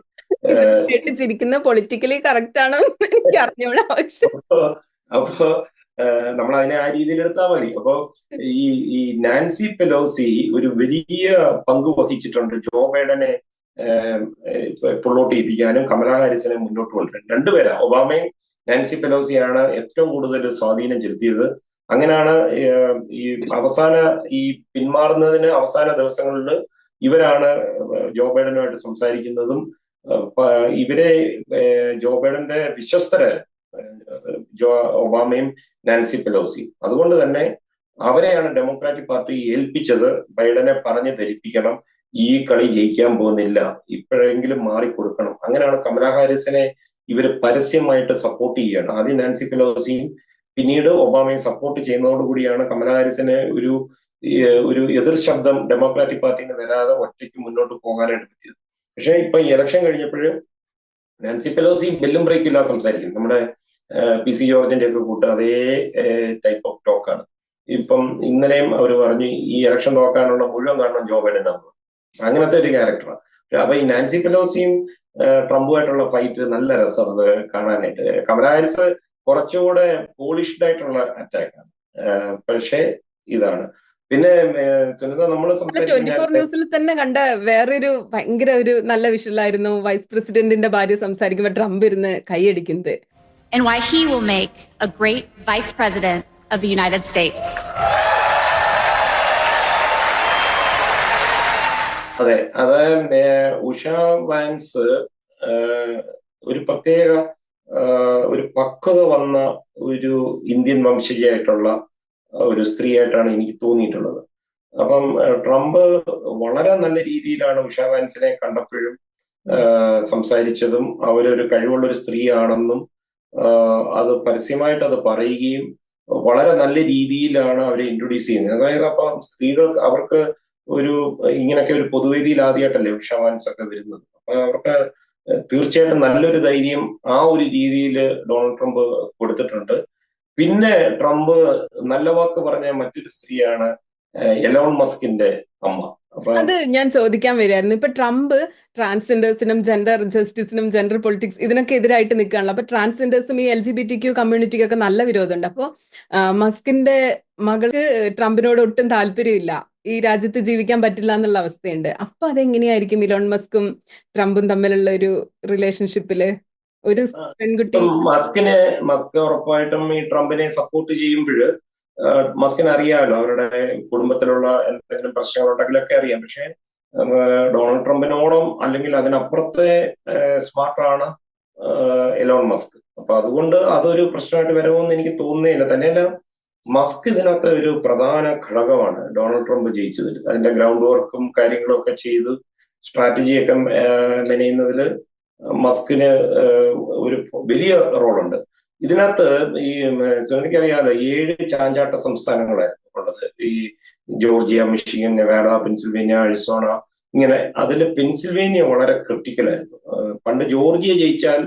ചിരിക്കുന്ന പൊളിറ്റിക്കലി കറക്റ്റ് ആണോ എനിക്ക് അറിഞ്ഞൂടാ. അപ്പൊ നമ്മൾ അതിനെ ആ രീതിയിൽ എടുത്താൽ മതി. അപ്പൊ ഈ നാൻസി പെലോസി ഒരു വലിയ പങ്ക് വഹിച്ചിട്ടുണ്ട് ജോ ബൈഡനെ പുള്ളോട്ട് ചെയ്യിപ്പിക്കാനും കമലാ ഹാരിസിനെ മുന്നോട്ട് കൊണ്ടുവരാൻ. രണ്ടുപേരാ, ഒബാമയും നാൻസി പെലോസിയാണ് ഏറ്റവും കൂടുതൽ സ്വാധീനം ചെലുത്തിയത്. അങ്ങനെയാണ് ഈ പിന്മാറുന്നതിന് അവസാന ദിവസങ്ങളിൽ ഇവരാണ് ജോ ബൈഡനുമായിട്ട് സംസാരിക്കുന്നതും. ഇവരെ ജോ ബൈഡന്റെ വിശ്വസ്തരാണ് ഒബാമയും നാൻസി പെലോസിയും. അതുകൊണ്ട് തന്നെ അവരെയാണ് ഡെമോക്രാറ്റിക് പാർട്ടി ഏൽപ്പിച്ചത് ബൈഡനെ പറഞ്ഞ് ധരിപ്പിക്കണം, ഈ കളി ജയിക്കാൻ പോകുന്നില്ല, ഇപ്പോഴെങ്കിലും മാറിക്കൊടുക്കണം. അങ്ങനെയാണ് കമലാ ഹാരിസിനെ ഇവര് പരസ്യമായിട്ട് സപ്പോർട്ട് ചെയ്യുകയാണ്. ആദ്യം നാൻസി പെലോസിയും പിന്നീട് ഒബാമയെ സപ്പോർട്ട് ചെയ്യുന്നതോടുകൂടിയാണ് കമലാ ഹാരിസിന് ഒരു എതിർ ശബ്ദം ഡെമോക്രാറ്റിക് പാർട്ടിയിൽ നിന്ന് വരാതെ ഒറ്റയ്ക്ക് മുന്നോട്ട് പോകാനായിട്ട് പറ്റിയത്. പക്ഷെ ഇപ്പൊ ഈ ഇലക്ഷൻ കഴിഞ്ഞപ്പോഴ് നാൻസി പെലോസി ബെല്ലും ബ്രേക്കും ഇല്ലാതെ സംസാരിക്കും. നമ്മുടെ PC ജോർജിന്റെ ഒക്കെ കൂട്ട് അതേ ടൈപ്പ് ഓഫ് ടോക്കാണ്. ഇപ്പം ഇന്നലെയും അവർ പറഞ്ഞു ഈ ഇലക്ഷൻ നോക്കാനുള്ള മുഴുവൻ കാരണം ജോ ബൈഡൻ ആണ്. അങ്ങനത്തെ ഒരു ക്യാരക്ടറാണ്. അപ്പൊ ഈ നാൻസി പെലോസിയും ട്രംപുമായിട്ടുള്ള ഫൈറ്റ് നല്ല രസമാണ് കാണാനായിട്ട്. കമലാ ഹാരിസ് കുറച്ചുകൂടെ പോളിഷ്ഡ് ആയിട്ടുള്ള അറ്റാക്കാണ്. പക്ഷേ ഇതാണ് പിന്നെ സുനിത നമ്മൾ 24 ന്യൂസിൽ തന്നെ കണ്ട വേറൊരു ഭയങ്കര ഒരു നല്ല വിഷയമായിരുന്നു വൈസ് പ്രസിഡന്റിന്റെ ഭാര്യ സംസാരിക്കുമ്പോൾ ട്രംപ് ഇരുന്ന് കൈയടിക്കുന്നത്. And why he will make a great vice president of the United States. അതെ, ഉഷ വാൻസ് ഒരു പ്രത്യേക ഒരു പക്വത വന്ന ഒരു ഇന്ത്യൻ വംശജയായിട്ടുള്ള ഒരു സ്ത്രീയായിട്ടാണ് എനിക്ക് തോന്നിയിട്ടുള്ളത്. അപ്പം ട്രംപ് വളരെ നല്ല രീതിയിലാണ് ഉഷ വാൻസിനെ കണ്ടപ്പോഴും സംസാരിച്ചതും അവരൊരു കഴിവുള്ള ഒരു സ്ത്രീയാണെന്നും അത് പരസ്യമായിട്ട് അത് പറയുകയും വളരെ നല്ല രീതിയിലാണ് അവരെ ഇൻട്രൊഡ്യൂസ് ചെയ്യുന്നത്. അതായത് അപ്പം സ്ത്രീകൾ അവർക്ക് ഇങ്ങനൊക്കെ ഒരു പൊതുവേദിയിൽ ആദ്യമായിട്ടല്ലേ ഉഷ വാൻസ് ഒക്കെ വരുന്നത്. അപ്പൊ അവർക്ക് തീർച്ചയായിട്ടും നല്ലൊരു ധൈര്യം ആ ഒരു രീതിയിൽ ഡൊണാൾഡ് ട്രംപ് കൊടുത്തിട്ടുണ്ട്. പിന്നെ ട്രംപ് നല്ല വാക്ക് പറഞ്ഞ മറ്റൊരു സ്ത്രീയാണ് എലോൺ മസ്കിന്റെ അമ്മ. അത് ഞാൻ ചോദിക്കാൻ വരികയായിരുന്നു. ഇപ്പൊ ട്രംപ് ട്രാൻസ്ജെൻഡേഴ്സിനും ജെൻഡർ ജസ്റ്റിസിനും ജെൻഡർ പൊളിറ്റിക്സ് ഇതിനൊക്കെ എതിരായിട്ട് നിൽക്കുകയാണല്ലോ. അപ്പൊ ട്രാൻസ്ജെൻഡേഴ്സും ഈ LGBTQ കമ്മ്യൂണിറ്റിക്കൊക്കെ നല്ല വിരോധമുണ്ട്. അപ്പോൾ മസ്കിന്റെ മകൾക്ക് ട്രംപിനോട് ഒട്ടും താല്പര്യമില്ല, ഈ രാജ്യത്ത് ജീവിക്കാൻ പറ്റില്ല എന്നുള്ള അവസ്ഥയുണ്ട്. അപ്പൊ അതെങ്ങനെയായിരിക്കും ഇലോൺ മസ്കും ട്രംപും തമ്മിലുള്ള ഒരു റിലേഷൻഷിപ്പില് ഒരു പെൺകുട്ടി? മസ്ക് ഉറപ്പായിട്ടും ഈ ട്രംപിനെ സപ്പോർട്ട് ചെയ്യുമ്പോൾ മസ്കിന് അറിയാമല്ലോ അവരുടെ കുടുംബത്തിലുള്ള എന്തെങ്കിലും പ്രശ്നങ്ങളുണ്ടെങ്കിലൊക്കെ അറിയാം. പക്ഷെ ഡൊണാൾഡ് ട്രംപിനോടും അല്ലെങ്കിൽ അതിനപ്പുറത്തെ സ്മാർട്ടാണ് എലോൺ മസ്ക്. അപ്പൊ അതുകൊണ്ട് അതൊരു പ്രശ്നമായിട്ട് വരുമെന്ന് എനിക്ക് തോന്നുന്നില്ല. തന്നെയല്ല, മസ്ക് ഇതിനകത്ത് ഒരു പ്രധാന ഘടകമാണ് ഡൊണാൾഡ് ട്രംപ് ജയിച്ചതിൽ. അതിന്റെ ഗ്രൗണ്ട് വർക്കും കാര്യങ്ങളും ഒക്കെ ചെയ്ത് സ്ട്രാറ്റജിയൊക്കെ മെനയുന്നതിൽ മസ്കിന് ഒരു വലിയ റോളുണ്ട്. ഇതിനകത്ത് ഈ എനിക്കറിയാലോ 7 ചാഞ്ചാട്ട സംസ്ഥാനങ്ങളായിരുന്നു ഉള്ളത്. ഈ Georgia, Michigan, Nevada, Pennsylvania, Arizona, ഇങ്ങനെ. അതിൽ പെൻസിൽവേനിയ വളരെ ക്രിട്ടിക്കലായിരുന്നു. പണ്ട് ജോർജിയ ജയിച്ചാൽ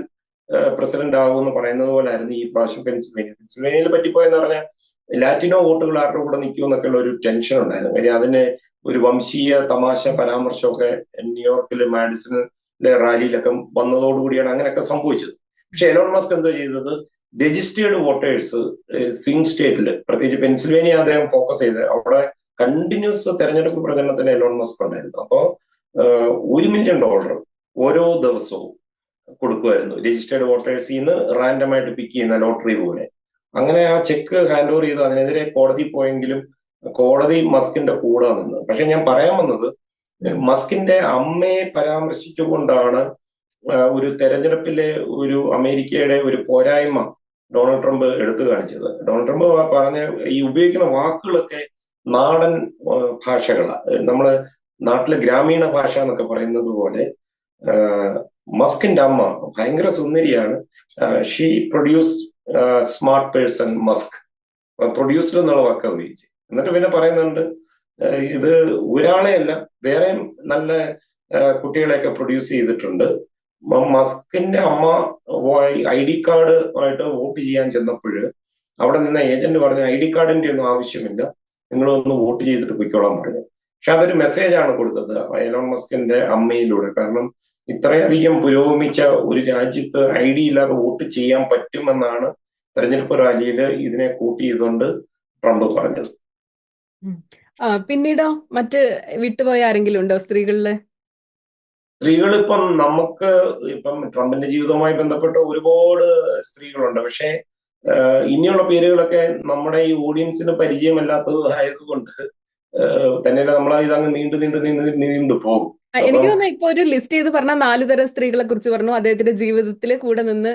പ്രസിഡന്റ് ആകുമെന്ന് പറയുന്നത് പോലെ ആയിരുന്നു ഈ പ്രാവശ്യം പെൻസിൽവേനിയയിൽ പറ്റിപ്പോയെന്ന് പറഞ്ഞാൽ ലാറ്റിനോ വോട്ടുകൾ ആരുടെ കൂടെ നിൽക്കുമെന്നൊക്കെയുള്ള ഒരു ടെൻഷൻ ഉണ്ടായിരുന്നു. കാര്യം അതിന് ഒരു വംശീയ തമാശ പരാമർശമൊക്കെ ന്യൂയോർക്കിലെ മാഡിസണിലെ റാലിയിലൊക്കെ വന്നതോടുകൂടിയാണ് അങ്ങനെയൊക്കെ സംഭവിച്ചത്. പക്ഷെ എലോൺ മസ്ക് എന്താ ചെയ്തത്, രജിസ്റ്റേർഡ് വോട്ടേഴ്സ് സ്വിംഗ് സ്റ്റേറ്റിൽ, പ്രത്യേകിച്ച് പെൻസിൽവേനിയ അദ്ദേഹം ഫോക്കസ് ചെയ്ത് അവിടെ കണ്ടിന്യൂസ് തെരഞ്ഞെടുപ്പ് പ്രചരണത്തിന് എലോൺ മസ്ക് ഉണ്ടായിരുന്നു. അപ്പോൾ $1 മില്യൺ ഓരോ ദിവസവും കൊടുക്കുമായിരുന്നു രജിസ്റ്റേർഡ് വോട്ടേഴ്സിൽ നിന്ന് റാൻഡമായിട്ട് പിക്ക് ചെയ്യുന്ന ലോട്ടറി പോലെ. അങ്ങനെ ആ ചെക്ക് ഹാൻഡ് ഓവർ ചെയ്ത് അതിനെതിരെ കോടതി പോയെങ്കിലും കോടതി മസ്കിന്റെ കൂടെ നിന്ന്. പക്ഷെ ഞാൻ പറയാൻ വന്നത്, മസ്കിന്റെ അമ്മയെ പരാമർശിച്ചുകൊണ്ടാണ് ഒരു തെരഞ്ഞെടുപ്പിലെ ഒരു അമേരിക്കയുടെ ഒരു പോരായ്മ ഡൊണാൾഡ് ട്രംപ് എടുത്തു കാണിച്ചത്. ഡൊണാൾഡ് ട്രംപ് പറഞ്ഞ ഈ ഉപയോഗിക്കുന്ന വാക്കുകളൊക്കെ നാടൻ ഭാഷകളാണ്. നമ്മള് നാട്ടിലെ ഗ്രാമീണ ഭാഷ എന്നൊക്കെ പറയുന്നത് പോലെ മസ്കിന്റെ അമ്മ ഭയങ്കര സുന്ദരിയാണ്. She produce smart person Musk. Producer എന്നുള്ള വാക്ക് ഉപയോഗിച്ച്. എന്നിട്ട് പിന്നെ പറയുന്നുണ്ട് ഇത് ഒരാളെ അല്ല വേറെയും നല്ല കുട്ടികളെയൊക്കെ പ്രൊഡ്യൂസ് ചെയ്തിട്ടുണ്ട്. മസ്കിന്റെ അമ്മ ID കാർഡ് ആയിട്ട് വോട്ട് ചെയ്യാൻ ചെന്നപ്പോൾ അവിടെ നിന്ന് ഏജന്റ് പറഞ്ഞു ID കാർഡിന്റെ ഒന്നും ആവശ്യമില്ല, നിങ്ങളൊന്ന് വോട്ട് ചെയ്തിട്ട് പൊയ്ക്കോളാൻ പറഞ്ഞു. പക്ഷെ അതൊരു മെസ്സേജാണ് കൊടുത്തത് എലോൺ മസ്കിന്റെ അമ്മയിലൂടെ. കാരണം ഇത്രയധികം പുരോഗമിച്ച ഒരു രാജ്യത്ത് ID ഇല്ലാതെ വോട്ട് ചെയ്യാൻ പറ്റുമെന്നാണ് തെരഞ്ഞെടുപ്പ് റാലിയിൽ ഇതിനെ കൂട്ടി ചെയ്തുകൊണ്ട് ട്രംപ് പറഞ്ഞത്. പിന്നീടോ മറ്റ് വിട്ടുപോയ ആരെങ്കിലും ഉണ്ടോ സ്ത്രീകളില്? സ്ത്രീകൾ ഇപ്പം ട്രംപിന്റെ ജീവിതവുമായി ബന്ധപ്പെട്ട് ഒരുപാട് സ്ത്രീകളുണ്ട്. പക്ഷെ ഇനിയുള്ള പേരുകളൊക്കെ നമ്മുടെ ഈ ഓഡിയൻസിന് പരിചയമല്ലാത്തത് ആയതുകൊണ്ട് തന്നെയല്ല നമ്മൾ ഇതങ്ങ് നീണ്ടു പോകും. എനിക്ക് തോന്നുന്നു ഇപ്പൊ ഒരു ലിസ്റ്റ് ചെയ്ത് പറഞ്ഞ 4 തരം സ്ത്രീകളെ കുറിച്ച് പറഞ്ഞു. അദ്ദേഹത്തിന്റെ ജീവിതത്തിൽ കൂടെ നിന്ന്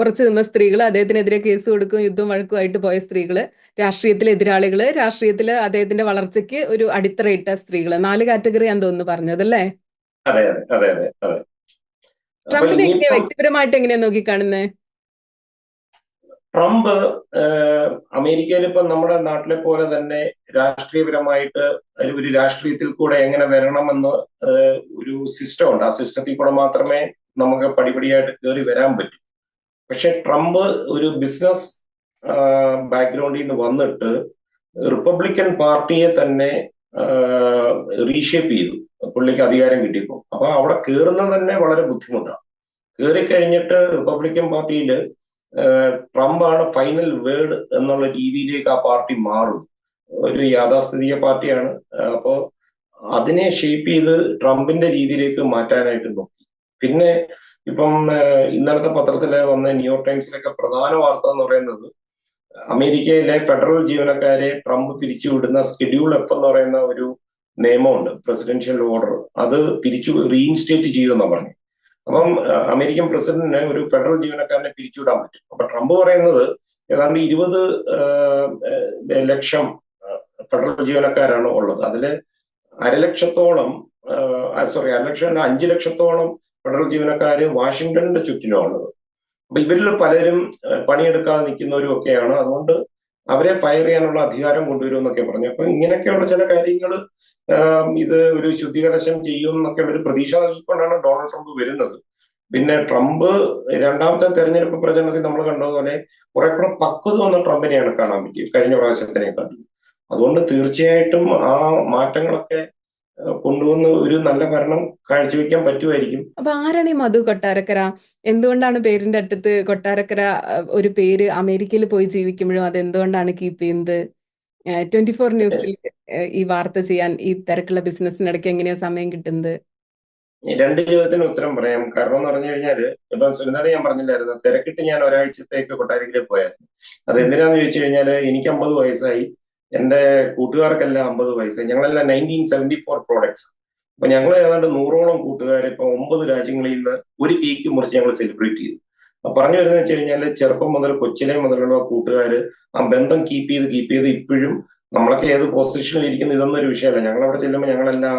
ഉറച്ചു നിന്ന സ്ത്രീകൾ, അദ്ദേഹത്തിനെതിരെ കേസ് കൊടുക്കും യുദ്ധവും വഴക്കുമായിട്ട് പോയ സ്ത്രീകള്, രാഷ്ട്രീയത്തിലെ എതിരാളികള്, രാഷ്ട്രീയത്തില് അദ്ദേഹത്തിന്റെ വളർച്ചയ്ക്ക് ഒരു അടിത്തറയിട്ട സ്ത്രീകള്. 4 കാറ്റഗറി ഞാൻ തോന്നുന്നു പറഞ്ഞതല്ലേ? അതെ അതെ അതെ അതെ അതെ. അപ്പൊ ട്രംപിനെ എങ്ങനെയാ ഇനിയിപ്പം വ്യക്തിപരമായിട്ട് എങ്ങനെയാ നോക്കിക്കാണുന്നത്? ട്രംപ് അമേരിക്കയിൽ ഇപ്പം നമ്മുടെ നാട്ടിലെ പോലെ തന്നെ രാഷ്ട്രീയപരമായിട്ട് ഒരു രാഷ്ട്രീയത്തിൽ കൂടെ എങ്ങനെ വരണമെന്ന് ഒരു സിസ്റ്റം ഉണ്ട്. ആ സിസ്റ്റത്തിൽ കൂടെ മാത്രമേ നമുക്ക് പടിപടിയായിട്ട് കയറി വരാൻ പറ്റൂ. പക്ഷെ ട്രംപ് ഒരു ബിസിനസ് ബാക്ക്ഗ്രൗണ്ടിൽ നിന്ന് വന്നിട്ട് റിപ്പബ്ലിക്കൻ പാർട്ടിയെ തന്നെ റീഷേപ്പ് ചെയ്തു. പുള്ളിക്ക് അധികാരം കിട്ടിയപ്പോൾ. അപ്പൊ അവിടെ കയറുന്നത് തന്നെ വളരെ ബുദ്ധിമുട്ടാണ്. കയറി കഴിഞ്ഞിട്ട് റിപ്പബ്ലിക്കൻ പാർട്ടിയിൽ ട്രംപാണ് ഫൈനൽ വേർഡ് എന്നുള്ള രീതിയിലേക്ക് ആ പാർട്ടി മാറും. ഒരു യാഥാസ്ഥിതിക പാർട്ടിയാണ്. അപ്പോൾ അതിനെ ഷേപ്പ് ചെയ്ത് ട്രംപിന്റെ രീതിയിലേക്ക് മാറ്റാനായിട്ട് നോക്കി. പിന്നെ ഇപ്പം ഇന്നലത്തെ പത്രത്തില് വന്ന ന്യൂയോർക്ക് ടൈംസിലൊക്കെ പ്രധാന വാർത്ത എന്ന് പറയുന്നത് അമേരിക്കയിലെ ഫെഡറൽ ജീവനക്കാരെ ട്രംപ് പിരിച്ചുവിടുന്ന സ്കെഡ്യൂൾ എഫ് എന്ന് പറയുന്ന ഒരു നിയമമുണ്ട്, പ്രസിഡൻഷ്യൽ ഓർഡർ. അത് തിരിച്ചു റീഇൻസ്റ്റേറ്റ് ചെയ്യുമെന്നാണ് പറഞ്ഞു. അപ്പം അമേരിക്കൻ പ്രസിഡന്റിന് ഒരു ഫെഡറൽ ജീവനക്കാരനെ പിരിച്ചുവിടാൻ പറ്റും. അപ്പൊ ട്രംപ് പറയുന്നത് ഏതാണ്ട് 20 ലക്ഷം ഫെഡറൽ ജീവനക്കാരാണ് ഉള്ളത്. അതില് 1.5 ലക്ഷത്തോളം 5 ലക്ഷത്തോളം ഫെഡറൽ ജീവനക്കാര് വാഷിങ്ടണിന്റെ ചുറ്റിനുള്ളത്. അപ്പൊ ഇവരിൽ പലരും പണിയെടുക്കാതെ നിൽക്കുന്നവരും ഒക്കെയാണ്. അതുകൊണ്ട് അവരെ ഫയർ ചെയ്യാനുള്ള അധികാരം കൊണ്ടുവരുമെന്നൊക്കെ പറഞ്ഞു. അപ്പൊ ഇങ്ങനെയൊക്കെയുള്ള ചില കാര്യങ്ങൾ ഇത് ഒരു ശുദ്ധീകരണം ചെയ്യും എന്നൊക്കെയുള്ള ഒരു പ്രതീക്ഷ നൽകിക്കൊണ്ടാണ് ഡൊണാൾഡ് ട്രംപ് വരുന്നത്. പിന്നെ ട്രംപ് രണ്ടാമത്തെ തെരഞ്ഞെടുപ്പ് പ്രചരണത്തിൽ നമ്മൾ കണ്ടതുപോലെ കുറെ കൂടെ പക്വത വന്ന ട്രംപിനെയാണ് കാണാൻ പറ്റിയത് കഴിഞ്ഞ പ്രാവശ്യത്തിനെക്കാട്ടും. അതുകൊണ്ട് തീർച്ചയായിട്ടും ആ മാറ്റങ്ങളൊക്കെ കൊണ്ടുവന്ന് ഒരു നല്ല ഭരണം കാഴ്ചവെക്കാൻ പറ്റുമായിരിക്കും. അപ്പൊ ആരാണ് ഈ മധു കൊട്ടാരക്കര? എന്തുകൊണ്ടാണ് പേരിന്റെ അടുത്ത് കൊട്ടാരക്കര ഒരു പേര്? അമേരിക്കയിൽ പോയി ജീവിക്കുമ്പോഴും അത് എന്തുകൊണ്ടാണ് കീപ്പ് ചെയ്യുന്നത്? 24 ന്യൂസിൽ ഈ വാർത്ത ചെയ്യാൻ ഈ തിരക്കുള്ള ബിസിനസ്സിനിടയ്ക്ക് എങ്ങനെയാ സമയം കിട്ടുന്നത്? 2 ചോദ്യത്തിന് ഉത്തരം പറയാം. കാരണം എന്ന് പറഞ്ഞു കഴിഞ്ഞാല് ഇപ്പം സുനിതയുടെ ഞാൻ പറഞ്ഞില്ലായിരുന്നു, തിരക്കിട്ട് ഞാൻ ഒരാഴ്ചത്തേക്ക് കൊട്ടാരക്കരയിൽ പോയായിരുന്നു. അത് എന്തിനാന്ന് ചോദിച്ചു കഴിഞ്ഞാല് എനിക്ക് 50 വയസ്സായി, എന്റെ കൂട്ടുകാർക്കെല്ലാം 50 വയസ്സായി. ഞങ്ങളെല്ലാം 1974 പ്രോഡക്ട്സ്. അപ്പൊ ഞങ്ങൾ ഏതാണ്ട് 100ഓളം കൂട്ടുകാർ ഇപ്പൊ 9 രാജ്യങ്ങളിൽ നിന്ന് ഒരു കേക്ക് മുറിച്ച് ഞങ്ങൾ സെലിബ്രേറ്റ് ചെയ്തു. അപ്പൊ പറഞ്ഞു വരുന്നത് വെച്ച് കഴിഞ്ഞാല് ചെറുപ്പം മുതൽ കൊച്ചിലെ മുതലുള്ള കൂട്ടുകാര് ആ ബന്ധം കീപ്പ് ചെയ്ത് ഇപ്പോഴും നമ്മളൊക്കെ ഏത് പൊസിഷനിൽ ഇരിക്കുന്ന ഇതൊന്നും ഒരു വിഷയമല്ല. ഞങ്ങൾ അവിടെ ചെല്ലുമ്പോൾ ഞങ്ങളെല്ലാം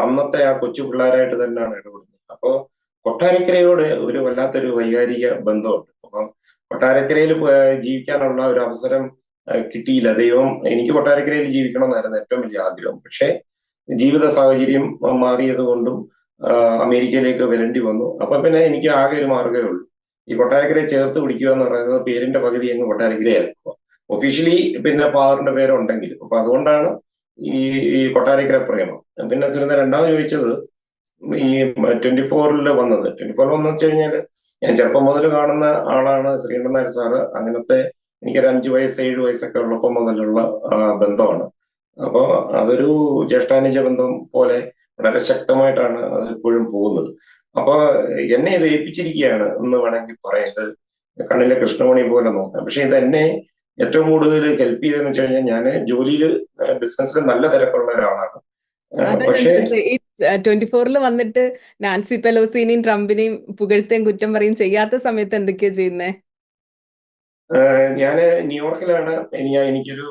അന്നത്തെ ആ കൊച്ചു പിള്ളേരായിട്ട് തന്നെയാണ് ഇടപെടുന്നത്. അപ്പോ കൊട്ടാരക്കരയോട് ഒരു വല്ലാത്തൊരു വൈകാരിക ബന്ധമുണ്ട്. അപ്പൊ കൊട്ടാരക്കരയിൽ ജീവിക്കാനുള്ള ഒരു അവസരം കിട്ടിയില്ല. ദൈവം എനിക്ക് കൊട്ടാരക്കരയിൽ ജീവിക്കണമെന്നായിരുന്നു ഏറ്റവും വലിയ ആഗ്രഹം. പക്ഷെ ജീവിത സാഹചര്യം മാറിയത് കൊണ്ടും അമേരിക്കയിലേക്ക് വരേണ്ടി വന്നു. അപ്പൊ പിന്നെ എനിക്ക് ആകെ ഒരു മാർഗ്ഗമേ ഉള്ളൂ, ഈ കൊട്ടാരക്കരയെ ചേർത്ത് പിടിക്കുക എന്ന് പറയുന്നത് പേരിന്റെ പകുതി അങ്ങ് കൊട്ടാരക്കരയാക്കുക. ഒഫീഷ്യലി പിന്നെ ഫാദറിന്റെ പേരുണ്ടെങ്കിലും. അപ്പൊ അതുകൊണ്ടാണ് ഈ കൊട്ടാരക്കര പ്രേമം. പിന്നെ സുനിത രണ്ടാമത് ചോദിച്ചത് ഈ 24 വന്നത്. 24 വന്നു വെച്ച് കഴിഞ്ഞാല് ഞാൻ ചെറുപ്പം മുതൽ കാണുന്ന ആളാണ് ശ്രീകണ്ഠൻ നായർ സാറ്. അങ്ങനത്തെ എനിക്കൊരു 5 വയസ്സ് 7 വയസ്സൊക്കെ ഉള്ളപ്പം മുതലുള്ള ബന്ധമാണ്. അപ്പൊ അതൊരു ജ്യേഷ്ഠാനുജ ബന്ധം പോലെ വളരെ ശക്തമായിട്ടാണ് അത് ഇപ്പോഴും പോകുന്നത്. അപ്പൊ എന്നെ ഇത് ഏൽപ്പിച്ചിരിക്കുകയാണ് എന്ന് വേണമെങ്കിൽ പറയുന്നത്, കണ്ണിലെ കൃഷ്ണമണി പോലെ നോക്കാം. പക്ഷെ ഇത് എന്നെ ഏറ്റവും കൂടുതൽ ഹെൽപ്പ് ചെയ്തെന്ന് വെച്ച് കഴിഞ്ഞാൽ ഞാൻ ജോലിയിൽ ബിസിനസ്സിൽ നല്ല തിരക്കുള്ള ഒരാളാണ്. പക്ഷേ 24 വന്നിട്ട് നാൻസി പെലോസിനെയും ട്രംപിനെയും പുകഴ്ത്തേം കുറ്റം പറയും ചെയ്യാത്ത സമയത്ത് എന്തൊക്കെയാ ചെയ്യുന്നേ? ഞാന് ന്യൂയോർക്കിലാണ്. എനിക്കൊരു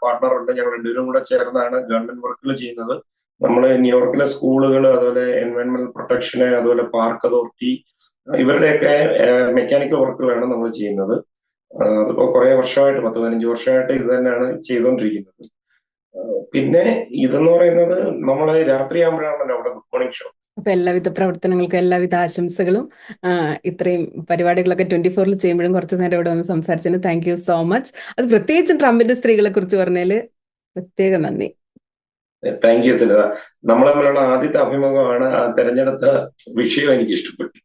പാർട്ട്ണർ ഉണ്ട്. ഞങ്ങൾ രണ്ടുപേരും കൂടെ ചേർന്നാണ് ഗവൺമെന്റ് വർക്കുകൾ ചെയ്യുന്നത്. നമ്മൾ ന്യൂയോർക്കിലെ സ്കൂളുകൾ, അതുപോലെ എൻവയോൺമെന്റൽ പ്രൊട്ടക്ഷന്, അതുപോലെ പാർക്ക് അതോറിറ്റി, ഇവരുടെയൊക്കെ മെക്കാനിക്കൽ വർക്കുകളാണ് നമ്മൾ ചെയ്യുന്നത്. അതിപ്പോ കുറെ വർഷമായിട്ട് 10-15 വർഷമായിട്ട് ഇത് തന്നെയാണ് ചെയ്തുകൊണ്ടിരിക്കുന്നത്. പിന്നെ ഇതെന്ന് പറയുന്നത് നമ്മള് രാത്രിയാകുമ്പോഴാണല്ലോ അവിടെ ഗുഡ് മോർണിംഗ് ഷോ. അപ്പൊ എല്ലാവിധ പ്രവർത്തനങ്ങൾക്കും എല്ലാവിധ ആശംസകളും. ഇത്രയും പരിപാടികളൊക്കെ 24 ചെയ്യുമ്പോഴും കുറച്ചു നേരം ഇവിടെ വന്ന് സംസാരിച്ചതിന് താങ്ക് യു സോ മച്ച്. അത് പ്രത്യേകിച്ചും ട്രംപിന്റെ സ്ത്രീകളെ കുറിച്ച് പറഞ്ഞാല് പ്രത്യേക നന്ദി. Thank you Sunitha. നമ്മൾ തമ്മിലുള്ള ആദ്യത്തെ അഭിമുഖമാണ്. ആ തെരഞ്ഞെടുത്ത വിഷയം എനിക്ക് ഇഷ്ടപ്പെട്ടു.